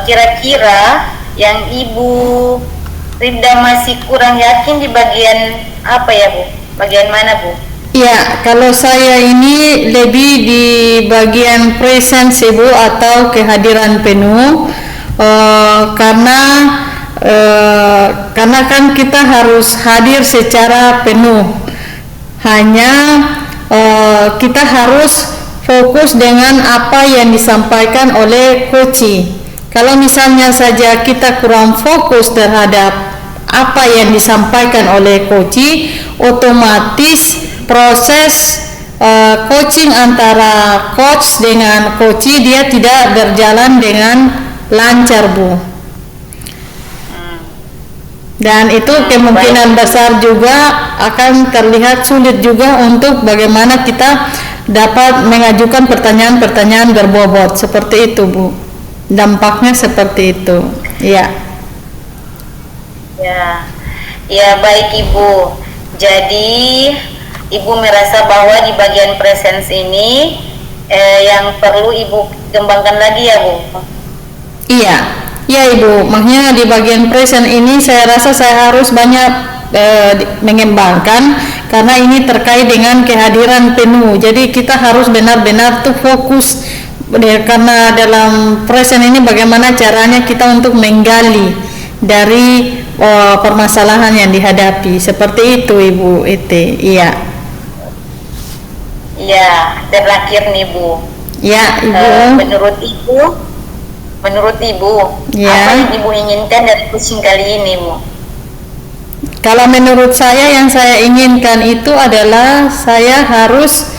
C: Kira-kira yang Ibu Rida masih kurang yakin di bagian apa ya Bu? Bagian mana Bu?
A: Ya, kalau saya ini lebih di bagian presence Ibu atau kehadiran penuh, karena kan kita harus hadir secara penuh. Hanya kita harus fokus dengan apa yang disampaikan oleh coach. Kalau misalnya saja kita kurang fokus terhadap apa yang disampaikan oleh coach, otomatis proses coaching antara coach dengan coach dia tidak berjalan dengan lancar, Bu. Dan itu kemungkinan besar juga akan terlihat sulit juga untuk bagaimana kita dapat mengajukan pertanyaan-pertanyaan berbobot seperti itu, Bu. Dampaknya seperti itu. Ya.
C: Ya, baik Ibu. Jadi Ibu merasa bahwa di bagian presence ini yang perlu Ibu kembangkan lagi ya, Bu?
A: Iya, Ibu. Makanya di bagian present ini saya rasa saya harus banyak mengembangkan, karena ini terkait dengan kehadiran penuh. Jadi kita harus benar-benar tuh fokus, karena dalam present ini bagaimana caranya kita untuk menggali dari permasalahan yang dihadapi. Seperti itu, Ibu Ete. Iya.
C: Iya, terakhir nih, Bu.
A: Ya, Ibu.
C: Menurut Ibu,
A: ya,
C: apa yang Ibu inginkan dari coaching kali ini, Bu?
A: Kalau menurut saya, yang saya inginkan itu adalah saya harus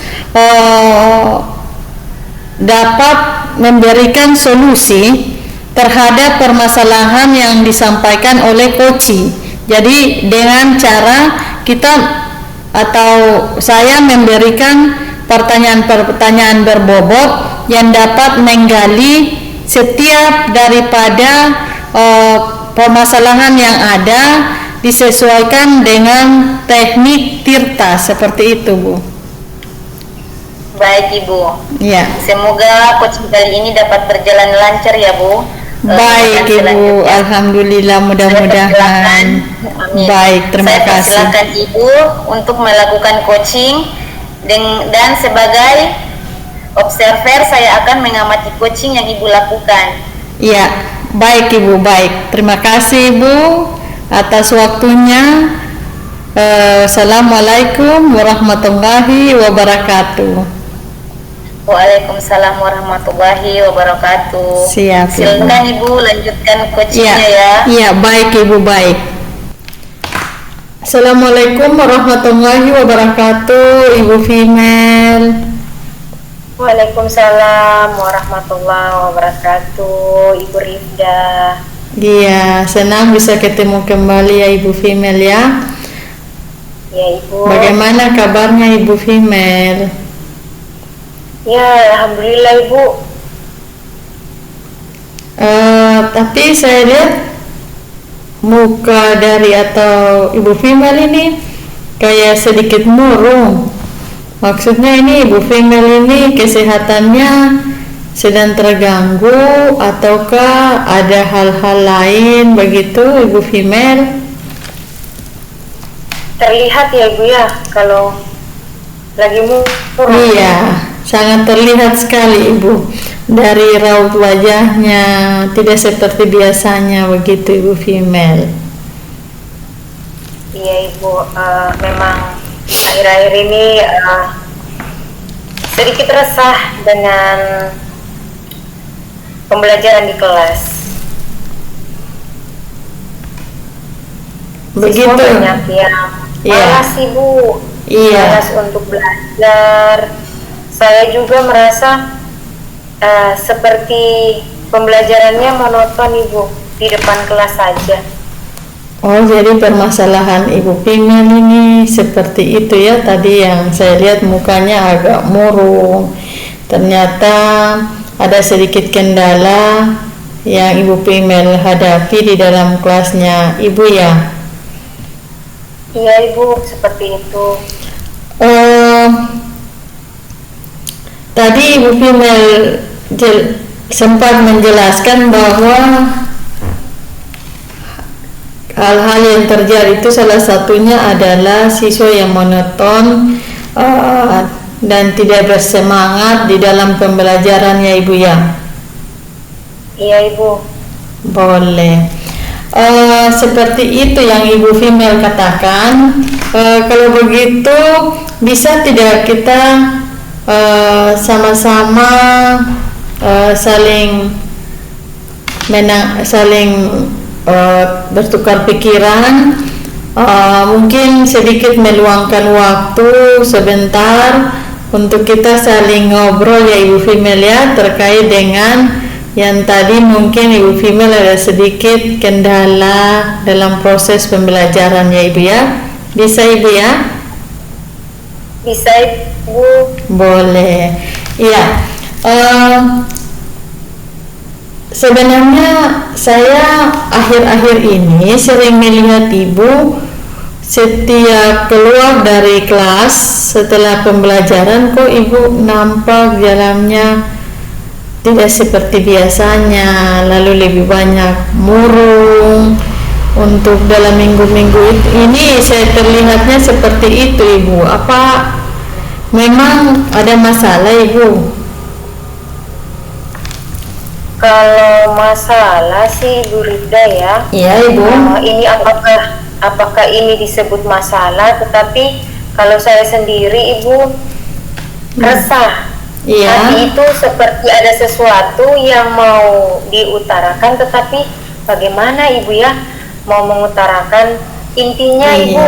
A: dapat memberikan solusi terhadap permasalahan yang disampaikan oleh coach. Jadi dengan cara kita atau saya memberikan pertanyaan-pertanyaan berbobot yang dapat menggali setiap daripada permasalahan yang ada, disesuaikan dengan teknik Tirta, seperti itu, Bu.
C: Baik, Ibu.
A: Ya.
C: Semoga coaching kali ini dapat berjalan lancar ya, Bu.
A: Baik, Ibu. Alhamdulillah, mudah-mudahan. Baik, terima kasih.
C: Saya persilakan Ibu untuk melakukan coaching, dan sebagai observer saya akan mengamati coaching yang Ibu lakukan.
A: Iya, baik Ibu, baik. Terima kasih Ibu atas waktunya. Assalamualaikum warahmatullahi wabarakatuh.
C: Waalaikumsalam warahmatullahi wabarakatuh.
A: Siap.
C: Silakan Ibu lanjutkan coachingnya ya.
A: Iya, baik Ibu, baik. Assalamualaikum warahmatullahi wabarakatuh, Ibu Female.
B: Waalaikumsalam warahmatullahi wabarakatuh, Ibu Rifda.
A: Iya, senang bisa ketemu kembali ya Ibu Female ya.
B: Ya Ibu.
A: Bagaimana kabarnya Ibu Female?
B: Ya, alhamdulillah Ibu.
A: Tapi saya lihat muka dari atau Ibu Female ini kayak sedikit murung. Maksudnya ini Ibu Female ini kesehatannya sedang terganggu ataukah ada hal-hal lain begitu Ibu Female?
B: Terlihat ya Ibu ya kalau lagi murung.
A: Iya, sangat terlihat sekali Ibu. Dari raut wajahnya tidak seperti biasanya begitu Ibu Female.
B: Iya Ibu, memang akhir-akhir ini sedikit resah dengan pembelajaran di kelas.
A: Begitu.
B: Siswa banyak yang malas Ibu, malas untuk belajar. Saya juga merasa seperti pembelajarannya monoton Ibu, di depan kelas saja.
A: Oh, jadi permasalahan Ibu Female ini seperti itu ya. Tadi yang saya lihat mukanya agak murung. Ternyata ada sedikit kendala yang Ibu Female hadapi di dalam kelasnya Ibu ya.
B: Iya Ibu, seperti itu.
A: Tadi Ibu Female sempat menjelaskan bahwa hal-hal yang terjadi itu salah satunya adalah siswa yang monoton dan tidak bersemangat di dalam pembelajarannya Ibu ya.
B: Iya Ibu.
A: Boleh. Seperti itu yang Ibu Female katakan. Kalau begitu, bisa tidak kita sama-sama saling bertukar pikiran, mungkin sedikit meluangkan waktu sebentar untuk kita saling ngobrol ya Ibu Female ya, terkait dengan yang tadi mungkin Ibu Female ada sedikit kendala dalam proses pembelajaran ya Ibu ya. Bisa Ibu ya?
B: Bisa Ibu.
A: Boleh. Iya. Sebenarnya saya akhir-akhir ini sering melihat Ibu setiap keluar dari kelas setelah pembelajaran, kok Ibu nampak jalannya tidak seperti biasanya, lalu lebih banyak murung. Untuk dalam minggu-minggu ini saya terlihatnya seperti itu Ibu. Apa memang ada masalah Ibu?
B: Kalau masalah sih Bu Rifda ya.
A: Iya Ibu.
B: Ini apakah ini disebut masalah? Tetapi kalau saya sendiri Ibu resah.
A: Iya.
B: Hati itu seperti ada sesuatu yang mau diutarakan, tetapi bagaimana Ibu ya mau mengutarakan? Intinya
A: Iya.
B: Ibu,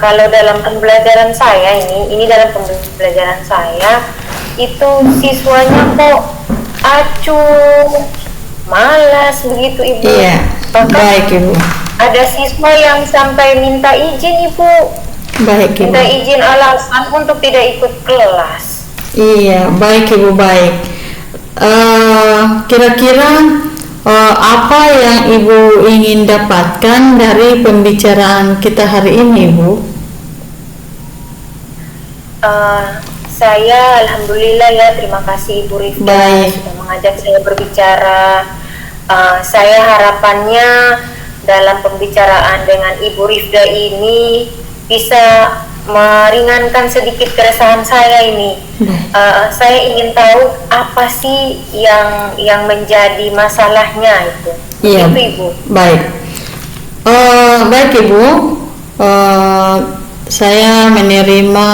B: kalau dalam pembelajaran saya ini dalam pembelajaran saya itu siswanya kok acuh, malas begitu Ibu.
A: Iya.
B: Bahkan
A: Baik Ibu.
B: ada siswa yang sampai minta izin Ibu,
A: Baik Ibu.
B: minta izin alasan untuk tidak ikut kelas.
A: Iya, baik Ibu, baik. Kira-kira apa yang Ibu ingin dapatkan dari pembicaraan kita hari ini, Ibu?
B: Saya alhamdulillah ya, terima kasih Ibu Rifda
A: Baik.
B: sudah mengajak saya berbicara. Saya harapannya dalam pembicaraan dengan Ibu Rifda ini bisa meringankan sedikit keresahan saya ini. Saya ingin tahu apa sih yang menjadi masalahnya itu.
A: Iya.
B: Itu Ibu.
A: Baik. Baik Ibu. Saya menerima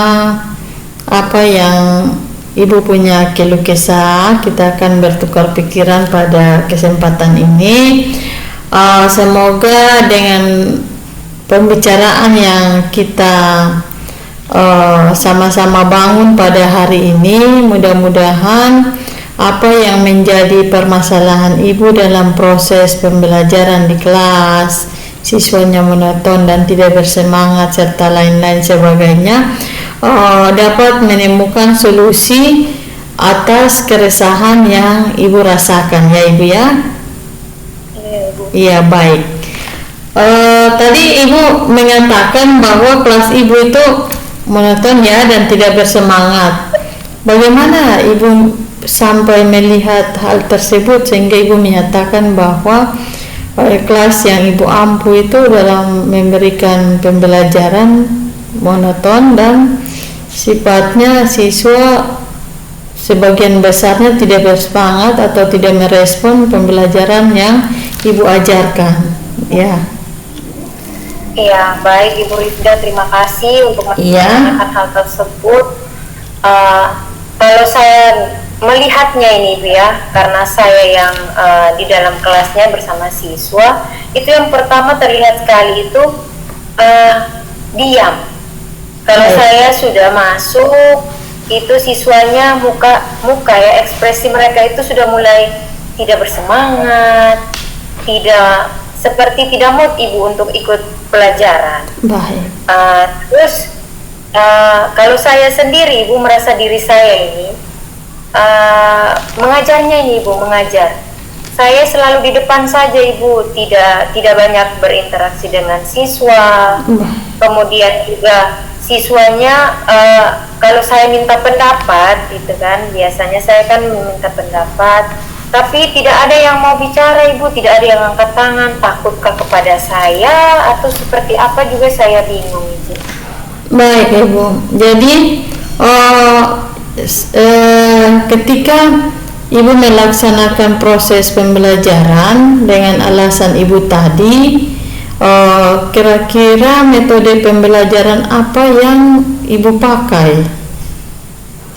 A: apa yang Ibu punya keluh kesah. Kita akan bertukar pikiran pada kesempatan ini. Semoga dengan pembicaraan yang kita sama-sama bangun pada hari ini, mudah-mudahan apa yang menjadi permasalahan Ibu dalam proses pembelajaran di kelas, siswanya monoton dan tidak bersemangat serta lain-lain sebagainya, dapat menemukan solusi atas keresahan yang Ibu rasakan ya Ibu ya. Iya, baik. Tadi Ibu mengatakan bahwa kelas Ibu itu monoton ya dan tidak bersemangat. Bagaimana Ibu sampai melihat hal tersebut sehingga Ibu menyatakan bahwa kelas yang Ibu ampu itu dalam memberikan pembelajaran monoton dan sifatnya siswa sebagian besarnya tidak bersemangat atau tidak merespon pembelajaran yang Ibu ajarkan ya.
B: Iya, baik Ibu Rifda, terima kasih untuk menanyakan hal tersebut. Kalau saya melihatnya ini Ibu ya, karena saya yang di dalam kelasnya bersama siswa, itu yang pertama terlihat sekali itu diam. Kalau saya sudah masuk, itu siswanya muka ya, ekspresi mereka itu sudah mulai tidak bersemangat, seperti tidak mood Ibu untuk ikut pelajaran.
A: Baik.
B: Terus kalau saya sendiri Ibu merasa diri saya ini mengajarnya ini Ibu, mengajar. Saya selalu di depan saja Ibu, tidak banyak berinteraksi dengan siswa. Kemudian juga siswanya kalau saya minta pendapat gitu kan, biasanya saya kan meminta pendapat, tapi tidak ada yang mau bicara Ibu, tidak ada yang angkat tangan. Takutkah kepada saya atau seperti apa juga saya bingung Ibu.
A: Baik Ibu, jadi ketika Ibu melaksanakan proses pembelajaran dengan alasan Ibu tadi, kira-kira metode pembelajaran apa yang Ibu pakai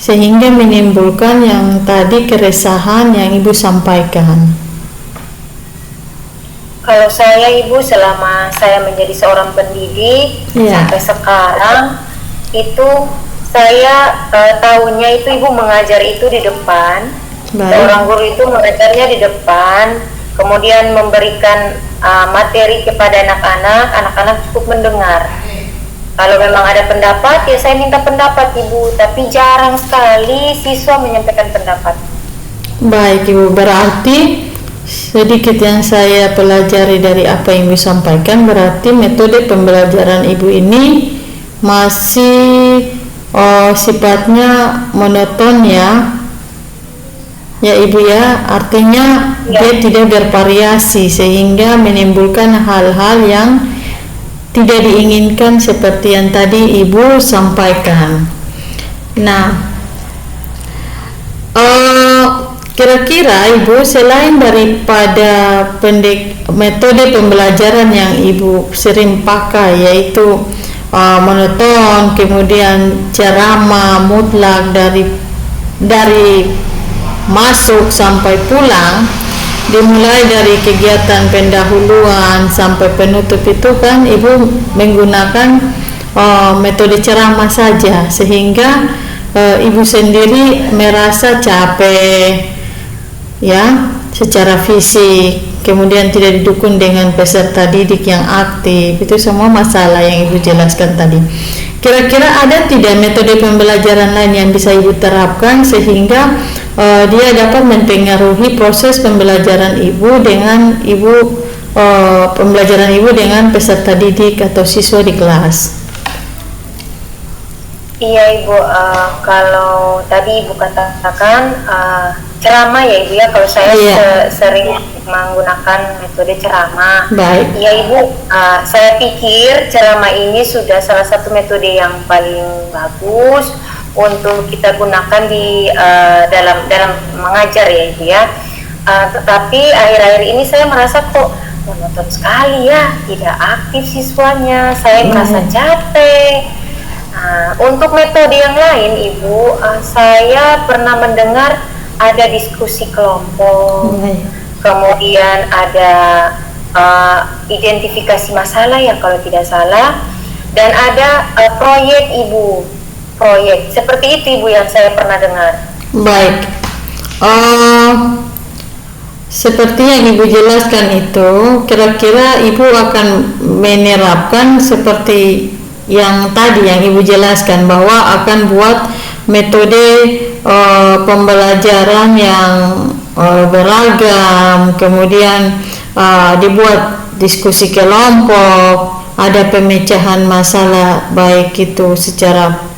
A: sehingga menimbulkan yang tadi keresahan yang Ibu sampaikan?
B: Kalau saya, Ibu, selama saya menjadi seorang pendidik sampai sekarang itu saya tahunya itu Ibu mengajar itu di depan. Seorang guru itu mengajarnya di depan, kemudian memberikan materi kepada anak-anak cukup mendengar. Kalau memang ada pendapat, ya saya minta pendapat, Ibu, tapi jarang sekali siswa menyampaikan pendapat.
A: Baik, Ibu, berarti sedikit yang saya pelajari dari apa yang Ibu sampaikan, berarti metode pembelajaran Ibu ini masih sifatnya monoton ya Ibu ya, artinya dia tidak bervariasi sehingga menimbulkan hal-hal yang tidak diinginkan seperti yang tadi Ibu sampaikan. Nah, kira-kira Ibu, selain daripada metode pembelajaran yang Ibu sering pakai, yaitu monoton, kemudian ceramah mutlak dari masuk sampai pulang, dimulai dari kegiatan pendahuluan sampai penutup itu kan Ibu menggunakan metode ceramah saja, sehingga Ibu sendiri merasa capek ya secara fisik, kemudian tidak didukung dengan peserta didik yang aktif. Itu semua masalah yang Ibu jelaskan tadi. Kira-kira ada tidak metode pembelajaran lain yang bisa Ibu terapkan sehingga dia dapat mempengaruhi proses pembelajaran Ibu dengan pembelajaran Ibu dengan peserta didik atau siswa di kelas?
B: Iya, Ibu, kalau tadi Ibu katakan ceramah ya, Ibu ya, kalau saya sering menggunakan metode ceramah.
A: Baik.
B: Iya, Ibu, saya pikir ceramah ini sudah salah satu metode yang paling bagus untuk kita gunakan di dalam mengajar ya, Ibu ya. Tetapi akhir-akhir ini saya merasa kok monoton sekali ya, tidak aktif siswanya, saya merasa capek. Untuk metode yang lain, Ibu, saya pernah mendengar ada diskusi kelompok, kemudian ada identifikasi masalah ya kalau tidak salah, dan ada proyek, Ibu, proyek seperti itu, Ibu, yang saya pernah dengar.
A: Baik, seperti yang Ibu jelaskan itu, kira-kira Ibu akan menerapkan seperti yang tadi yang Ibu jelaskan, bahwa akan buat metode pembelajaran yang beragam, kemudian dibuat diskusi kelompok, ada pemecahan masalah baik itu secara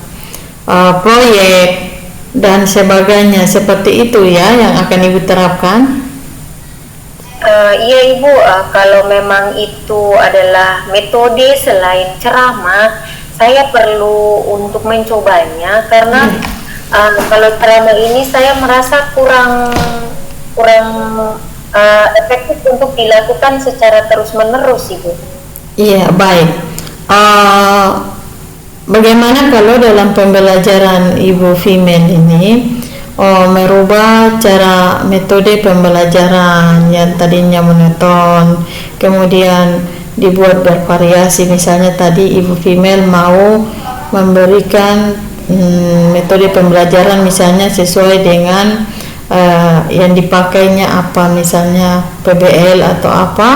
A: proyek dan sebagainya, seperti itu ya yang akan Ibu terapkan.
B: Iya, Ibu, kalau memang itu adalah metode selain ceramah, saya perlu untuk mencobanya karena kalau ceramah ini saya merasa kurang efektif untuk dilakukan secara terus-menerus, Ibu.
A: Iya, baik. Bagaimana kalau dalam pembelajaran Ibu Female ini merubah cara metode pembelajaran yang tadinya monoton, kemudian dibuat bervariasi. Misalnya tadi Ibu Female mau memberikan metode pembelajaran misalnya sesuai dengan yang dipakainya apa, misalnya PBL atau apa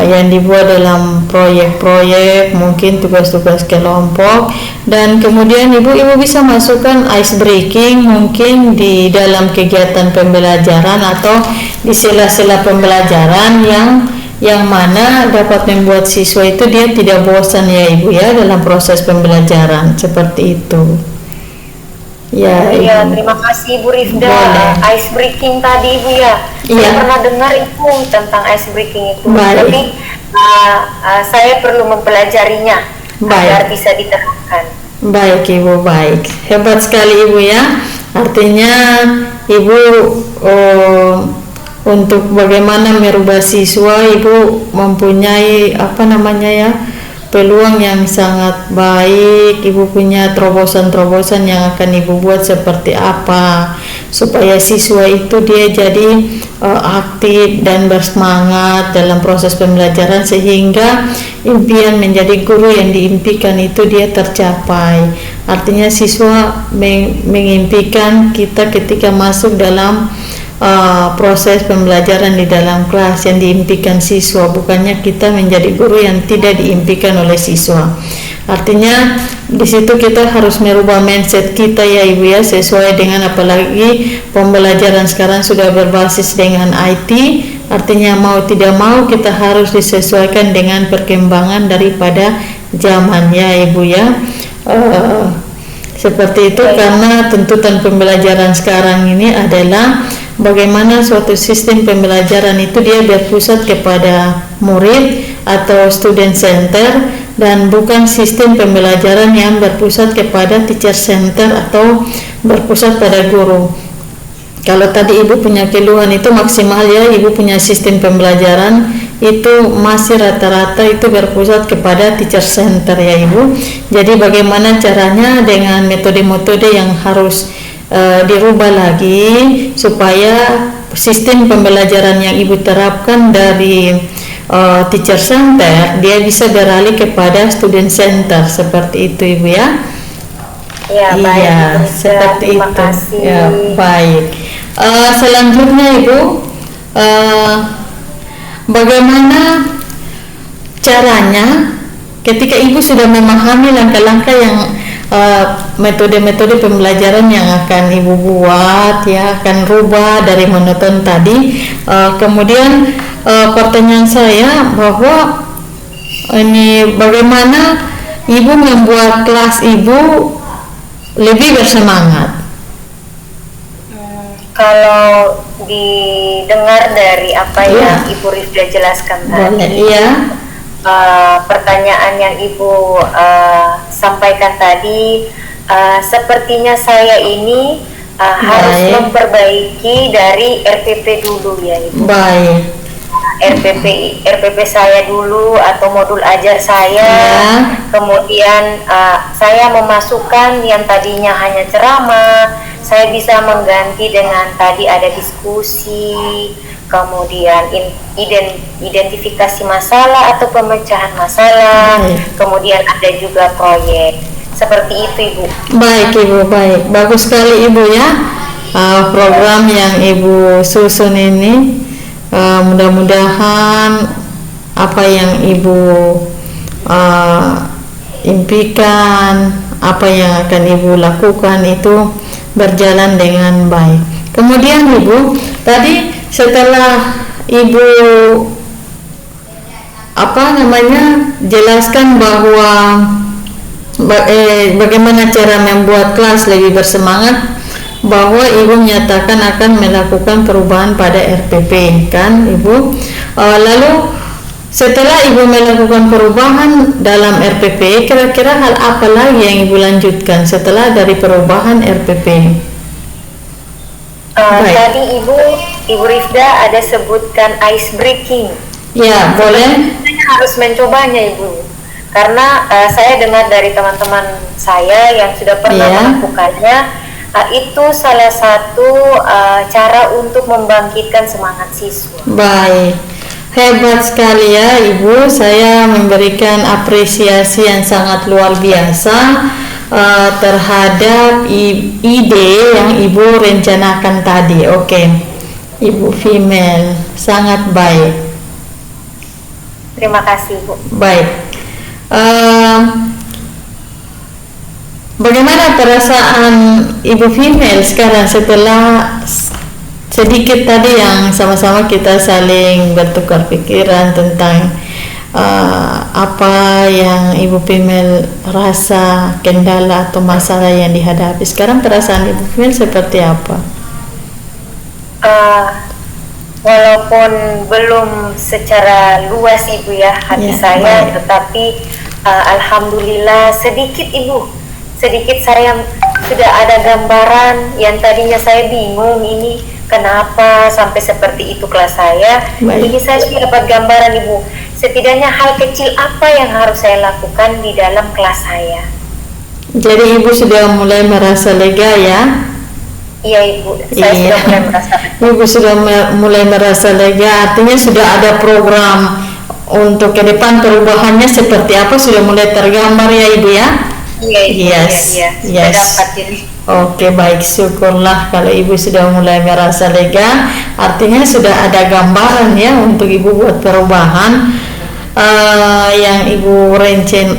A: yang dibuat dalam proyek-proyek, mungkin tugas-tugas kelompok, dan kemudian ibu bisa masukkan ice breaking mungkin di dalam kegiatan pembelajaran atau di sela-sela pembelajaran yang mana dapat membuat siswa itu dia tidak bosan ya Ibu ya dalam proses pembelajaran, seperti itu. Ya,
B: iya, terima kasih Ibu Rifda. Ice breaking tadi Ibu ya. Saya pernah dengar itu tentang ice breaking itu. Tapi saya perlu mempelajarinya agar bisa diterapkan.
A: Baik Ibu, baik. Hebat sekali Ibu ya. Artinya Ibu untuk bagaimana merubah siswa, Ibu mempunyai peluang yang sangat baik. Ibu punya terobosan-terobosan yang akan Ibu buat seperti apa supaya siswa itu dia jadi aktif dan bersemangat dalam proses pembelajaran, sehingga impian menjadi guru yang diimpikan itu dia tercapai. Artinya siswa mengimpikan kita ketika masuk dalam proses pembelajaran di dalam kelas yang diimpikan siswa, bukannya kita menjadi guru yang tidak diimpikan oleh siswa. Artinya di situ kita harus merubah mindset kita ya Ibu ya, sesuai dengan apalagi pembelajaran sekarang sudah berbasis dengan IT. Artinya mau tidak mau kita harus disesuaikan dengan perkembangan daripada zaman ya Ibu ya. Seperti itu, karena tuntutan pembelajaran sekarang ini adalah bagaimana suatu sistem pembelajaran itu dia berpusat kepada murid atau student center, dan bukan sistem pembelajaran yang berpusat kepada teacher center atau berpusat pada guru. Kalau tadi Ibu punya keluhan itu maksimal ya, Ibu punya sistem pembelajaran itu masih rata-rata itu berpusat kepada teacher center ya Ibu. Jadi bagaimana caranya dengan metode-metode yang harus dirubah lagi supaya sistem pembelajaran yang Ibu terapkan dari teacher center dia bisa beralih kepada student center, seperti itu Ibu ya.
B: Ya, baik.
A: Iya, seperti
B: Terima
A: itu.
B: kasih.
A: Ya, baik. Selanjutnya Ibu, bagaimana caranya ketika Ibu sudah memahami langkah-langkah yang metode-metode pembelajaran yang akan Ibu buat ya, akan rubah dari monoton tadi. Kemudian pertanyaan saya bahwa ini bagaimana Ibu membuat kelas Ibu lebih bersemangat?
B: Kalau didengar dari apa yang Ibu Rifda jelaskan tadi,
A: iya.
B: Pertanyaan yang Ibu sampaikan tadi, sepertinya saya ini harus memperbaiki dari RPP dulu ya Ibu.
A: Baik.
B: RPP saya dulu atau modul ajar saya, kemudian saya memasukkan yang tadinya hanya ceramah, saya bisa mengganti dengan tadi ada diskusi, kemudian identifikasi masalah atau pemecahan masalah, kemudian ada juga proyek. Seperti itu Ibu.
A: Baik Ibu, baik. Bagus sekali Ibu ya. Program yang Ibu susun ini mudah-mudahan apa yang Ibu impikan, apa yang akan Ibu lakukan itu berjalan dengan baik. Kemudian Ibu, tadi setelah Ibu jelaskan bahwa bagaimana cara membuat kelas lebih bersemangat, bahwa Ibu menyatakan akan melakukan perubahan pada RPP kan Ibu. Lalu setelah Ibu melakukan perubahan dalam RPP, kira-kira hal apa lagi yang Ibu lanjutkan setelah dari perubahan RPP?
B: Tadi Ibu Rifda ada sebutkan ice breaking.
A: Ya, boleh.
B: Saya harus mencobanya Ibu, karena saya dengar dari teman-teman saya yang sudah pernah melakukannya. Itu salah satu cara untuk membangkitkan semangat siswa.
A: Baik, hebat sekali ya Ibu. Saya memberikan apresiasi yang sangat luar biasa terhadap ide yang Ibu rencanakan tadi. Oke, Ibu female, sangat baik.
B: Terima kasih Bu.
A: Baik. Bagaimana perasaan Ibu female sekarang setelah sedikit tadi yang sama-sama kita saling bertukar pikiran tentang apa yang Ibu female rasa kendala atau masalah yang dihadapi. Sekarang perasaan Ibu female seperti apa?
B: Walaupun belum secara luas Ibu ya hati saya, tetapi alhamdulillah sedikit Ibu, sedikit saya sudah ada gambaran yang tadinya saya bingung ini kenapa sampai seperti itu kelas saya.
A: Baik.
B: Ini saya sudah dapat gambaran Ibu. Setidaknya hal kecil apa yang harus saya lakukan di dalam kelas saya.
A: Jadi Ibu sudah mulai merasa lega ya?
B: Iya Ibu, saya sudah mulai merasa.
A: Ibu sudah mulai merasa lega, artinya sudah ada program untuk ke depan perubahannya seperti apa sudah mulai tergambar ya Ibu ya?
B: Iya Ibu,
A: Yes,
B: iya. Sudah
A: yes.
B: dapat ini.
A: Oke, baik, syukurlah kalau Ibu sudah mulai merasa lega, artinya sudah ada gambaran ya untuk Ibu buat perubahan yang Ibu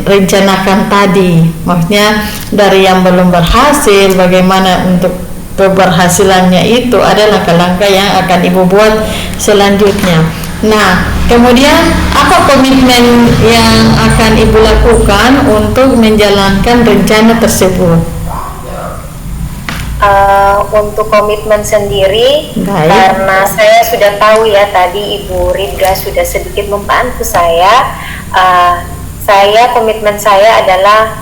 A: rencanakan tadi. Maksudnya dari yang belum berhasil, bagaimana untuk keberhasilannya itu ada langkah-langkah yang akan Ibu buat selanjutnya. Nah, kemudian apa komitmen yang akan Ibu lakukan untuk menjalankan rencana tersebut?
B: Untuk komitmen sendiri,
A: Baik.
B: karena saya sudah tahu ya tadi Ibu Ridga sudah sedikit membantu saya komitmen saya adalah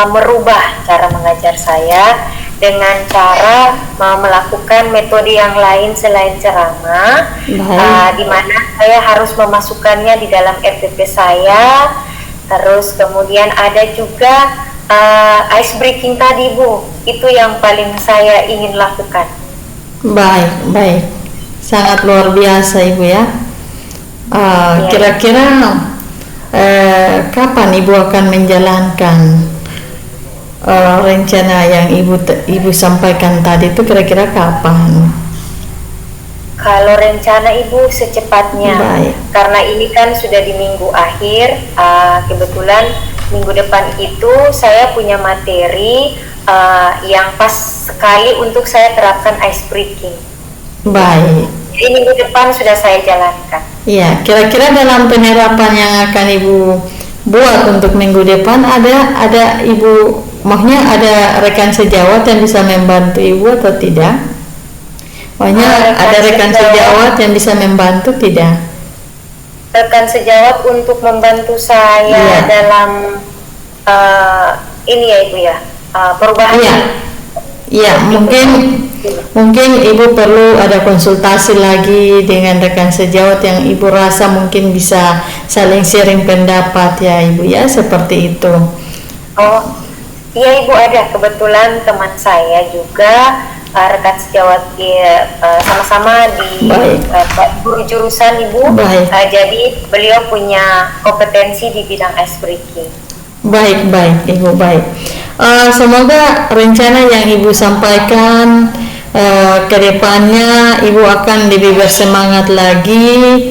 B: merubah cara mengajar saya dengan cara melakukan metode yang lain selain ceramah, di mana saya harus memasukkannya di dalam RPP saya. Terus kemudian ada juga ice breaking tadi Bu, itu yang paling saya ingin lakukan.
A: Baik, baik, sangat luar biasa Ibu ya. Kira-kira kapan Ibu akan menjalankan rencana yang Ibu sampaikan tadi itu kira-kira kapan?
B: Kalau rencana Ibu secepatnya.
A: Baik.
B: Karena ini kan sudah di minggu akhir, kebetulan minggu depan itu saya punya materi yang pas sekali untuk saya terapkan ice breaking.
A: Baik.
B: Jadi minggu depan sudah saya jalankan.
A: Iya, kira-kira dalam penerapan yang akan Ibu buat untuk minggu depan ada Ibu, maksudnya ada rekan sejawat yang bisa membantu Ibu atau tidak? Maksudnya ada rekan sejawat yang bisa membantu tidak?
B: Rekan sejawat untuk membantu saya
A: Iya.
B: dalam ini ya Ibu ya, perubahan.
A: Iya. Iya, mungkin Ibu perlu ada konsultasi lagi dengan rekan sejawat yang Ibu rasa mungkin bisa saling sharing pendapat ya Ibu ya, seperti itu.
B: Oh, iya Ibu, ada kebetulan teman saya juga rekan sejawat sama-sama di guru jurusan Ibu. Jadi beliau punya kompetensi di bidang ice breaking.
A: Baik Ibu, baik. Semoga rencana yang Ibu sampaikan ke depannya Ibu akan lebih bersemangat lagi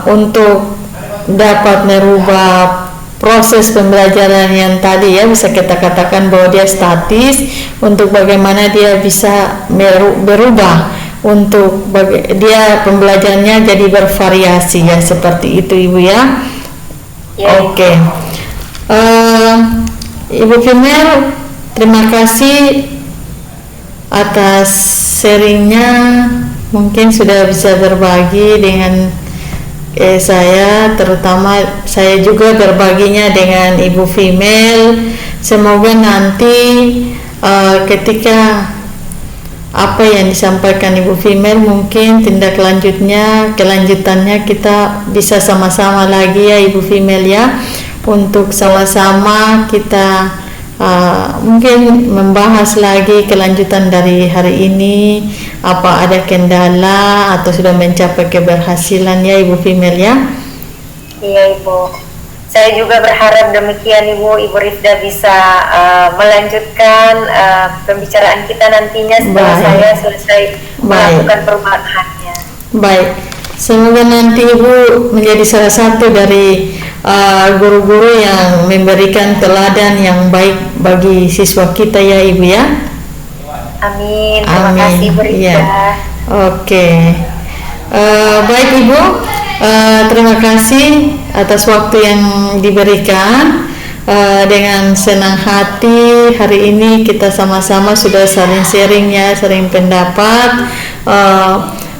A: untuk dapat merubah proses pembelajaran yang tadi ya, bisa kita katakan bahwa dia statis, untuk bagaimana dia bisa berubah untuk dia pembelajarannya jadi bervariasi ya, seperti itu Ibu ya. Oke. Ibu Femel, terima kasih atas sharingnya, mungkin sudah bisa berbagi dengan saya, terutama saya juga berbaginya dengan Ibu Femel. Semoga nanti ketika apa yang disampaikan Ibu Femel, mungkin tindak kelanjutannya kita bisa sama-sama lagi ya Ibu Femel ya, untuk sama-sama kita mungkin membahas lagi kelanjutan dari hari ini, apa ada kendala atau sudah mencapai keberhasilan ya Ibu Femel ya.
B: Iya Ibu, saya juga berharap demikian Ibu Rifda bisa melanjutkan pembicaraan kita nantinya setelah saya selesai melakukan perubahannya. Baik,
A: semoga nanti Ibu menjadi salah satu dari guru-guru yang memberikan teladan yang baik bagi siswa kita ya Ibu ya.
B: Amin. Terima kasih Ibu Rifda.
A: Ya. Oke. Baik Ibu, terima kasih atas waktu yang diberikan. Dengan senang hati hari ini kita sama-sama sudah saling sharing ya, saling pendapat.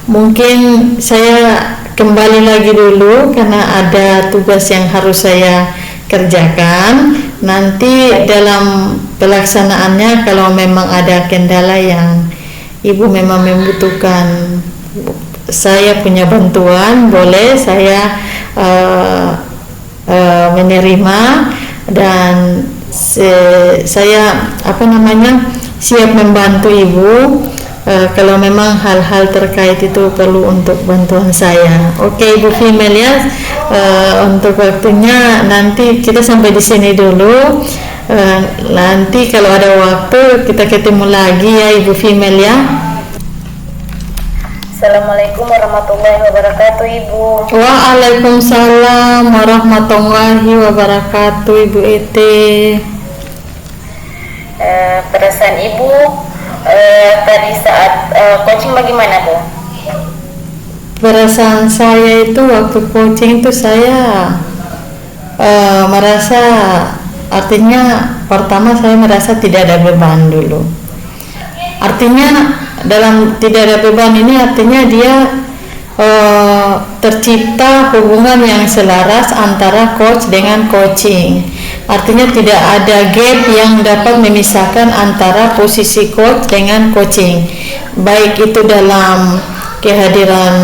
A: Mungkin saya kembali lagi dulu karena ada tugas yang harus saya kerjakan. Nanti dalam pelaksanaannya kalau memang ada kendala yang Ibu memang membutuhkan saya punya bantuan, boleh saya menerima, dan saya siap membantu Ibu kalau memang hal-hal terkait itu perlu untuk bantuan saya. Oke, Ibu Female ya, untuk waktunya nanti kita sampai di sini dulu. Nanti kalau ada waktu kita ketemu lagi ya Ibu Female ya.
C: Assalamualaikum warahmatullahi wabarakatuh, Ibu.
A: Waalaikumsalam warahmatullahi wabarakatuh, Ibu Ete.
C: Perasaan Ibu tadi saat coaching bagaimana, Bu?
A: Perasaan saya itu waktu coaching itu saya merasa, artinya pertama saya merasa tidak ada beban dulu. Artinya dalam tidak ada beban ini artinya dia tercipta hubungan yang selaras antara coach dengan coaching. Artinya tidak ada gap yang dapat memisahkan antara posisi coach dengan coaching, baik itu dalam kehadiran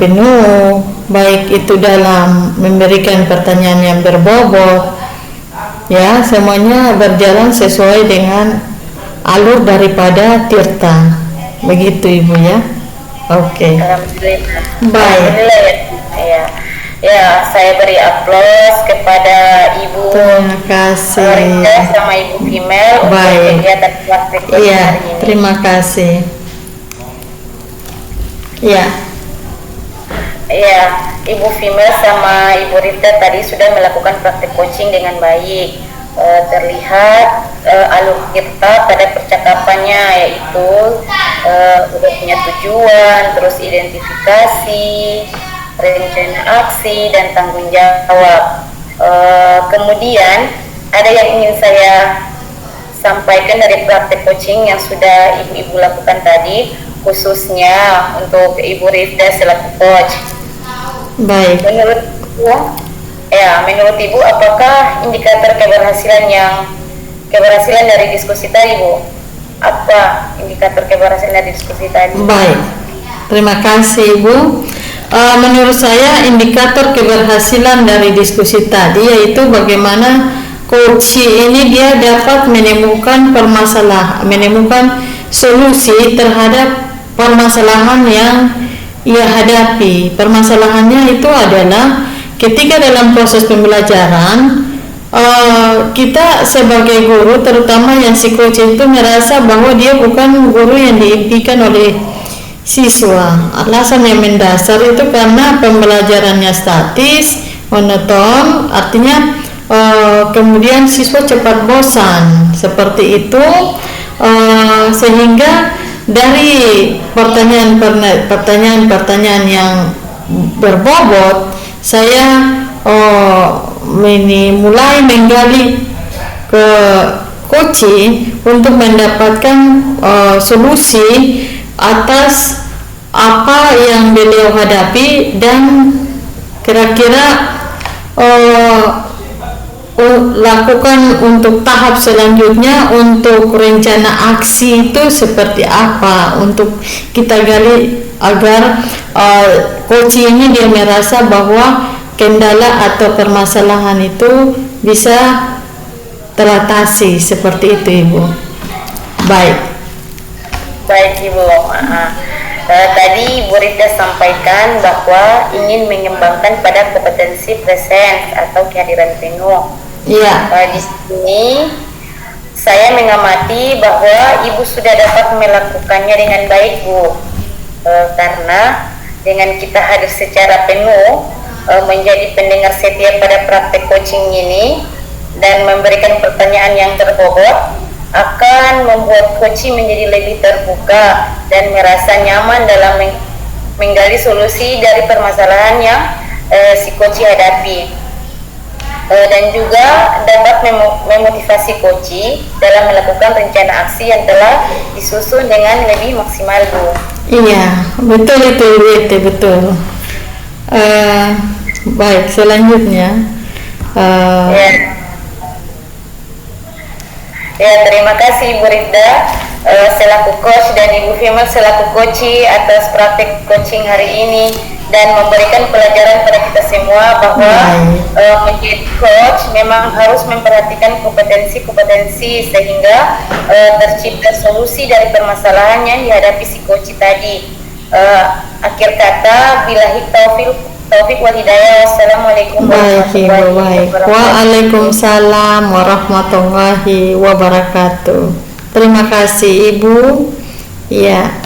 A: penuh, baik itu dalam memberikan pertanyaan yang berbobot, ya, semuanya berjalan sesuai dengan alur daripada Tirta. Begitu Ibu ya. Oke.
C: Alhamdulillah.
A: Baik.
C: Alhamdulillah ya. Ya, saya beri aplaus kepada Ibu.
A: Terima kasih.
C: Rita sama Ibu Female untuk kegiatan praktik
A: Iya,
C: hari ini.
A: terima kasih. Ya.
C: Iya, Ibu Female sama Ibu Rita tadi sudah melakukan praktik coaching dengan baik. Terlihat alur kita pada percakapannya, yaitu udah punya tujuan, terus identifikasi, rencana aksi, dan tanggung jawab. Kemudian ada yang ingin saya sampaikan dari praktik coaching yang sudah ibu-ibu lakukan tadi, khususnya untuk Ibu Rifda selaku coach.
A: Baik.
C: Menurut Ibu, apakah indikator keberhasilan dari diskusi tadi, Bu? Apa indikator keberhasilan dari diskusi tadi?
A: Baik. Terima kasih, Ibu. Menurut saya indikator keberhasilan dari diskusi tadi yaitu bagaimana coach ini dia dapat menemukan solusi terhadap permasalahan yang ia hadapi. Permasalahannya itu adalah ketika dalam proses pembelajaran kita sebagai guru, terutama yang si coach itu merasa bahwa dia bukan guru yang diimpikan oleh siswa. Alasan yang mendasar itu karena pembelajarannya statis, monoton, artinya kemudian siswa cepat bosan seperti itu, sehingga dari pertanyaan yang berbobot saya mulai menggali ke coaching untuk mendapatkan solusi atas apa yang beliau hadapi, dan kira-kira lakukan untuk tahap selanjutnya, untuk rencana aksi itu seperti apa, untuk kita gali agar coach ini dia merasa bahwa kendala atau permasalahan itu bisa teratasi, seperti itu Ibu.
C: Baik Ibu. Tadi Bu Rita sampaikan bahwa ingin mengembangkan pada kompetensi presence atau kehadiran penuh.
A: Iya.
C: Di sini saya mengamati bahwa Ibu sudah dapat melakukannya dengan baik, Bu. Karena dengan kita hadir secara penuh, menjadi pendengar setia pada praktek coaching ini dan memberikan pertanyaan yang terbobot, akan membuat coaching menjadi lebih terbuka dan merasa nyaman dalam menggali solusi dari permasalahan yang si coaching hadapi, dan juga dapat memotivasi coaching dalam melakukan rencana aksi yang telah disusun dengan lebih maksimal, Bu.
A: Iya, betul itu, betul. Baik, selanjutnya
C: Ya. Ya, terima kasih Ibu Rida selaku coach dan Ibu Female selaku coach atas praktik coaching hari ini dan memberikan pelajaran pada kita semua bahwa menjadi coach memang harus memperhatikan kompetensi-kompetensi sehingga tercipta solusi dari permasalahan yang dihadapi si coach tadi. Akhir kata, billahi taufik wal hidayah. Wassalamualaikum warahmatullahi wabarakatuh.
A: Waalaikumsalam warahmatullahi wabarakatuh. Terima kasih Ibu. Ya.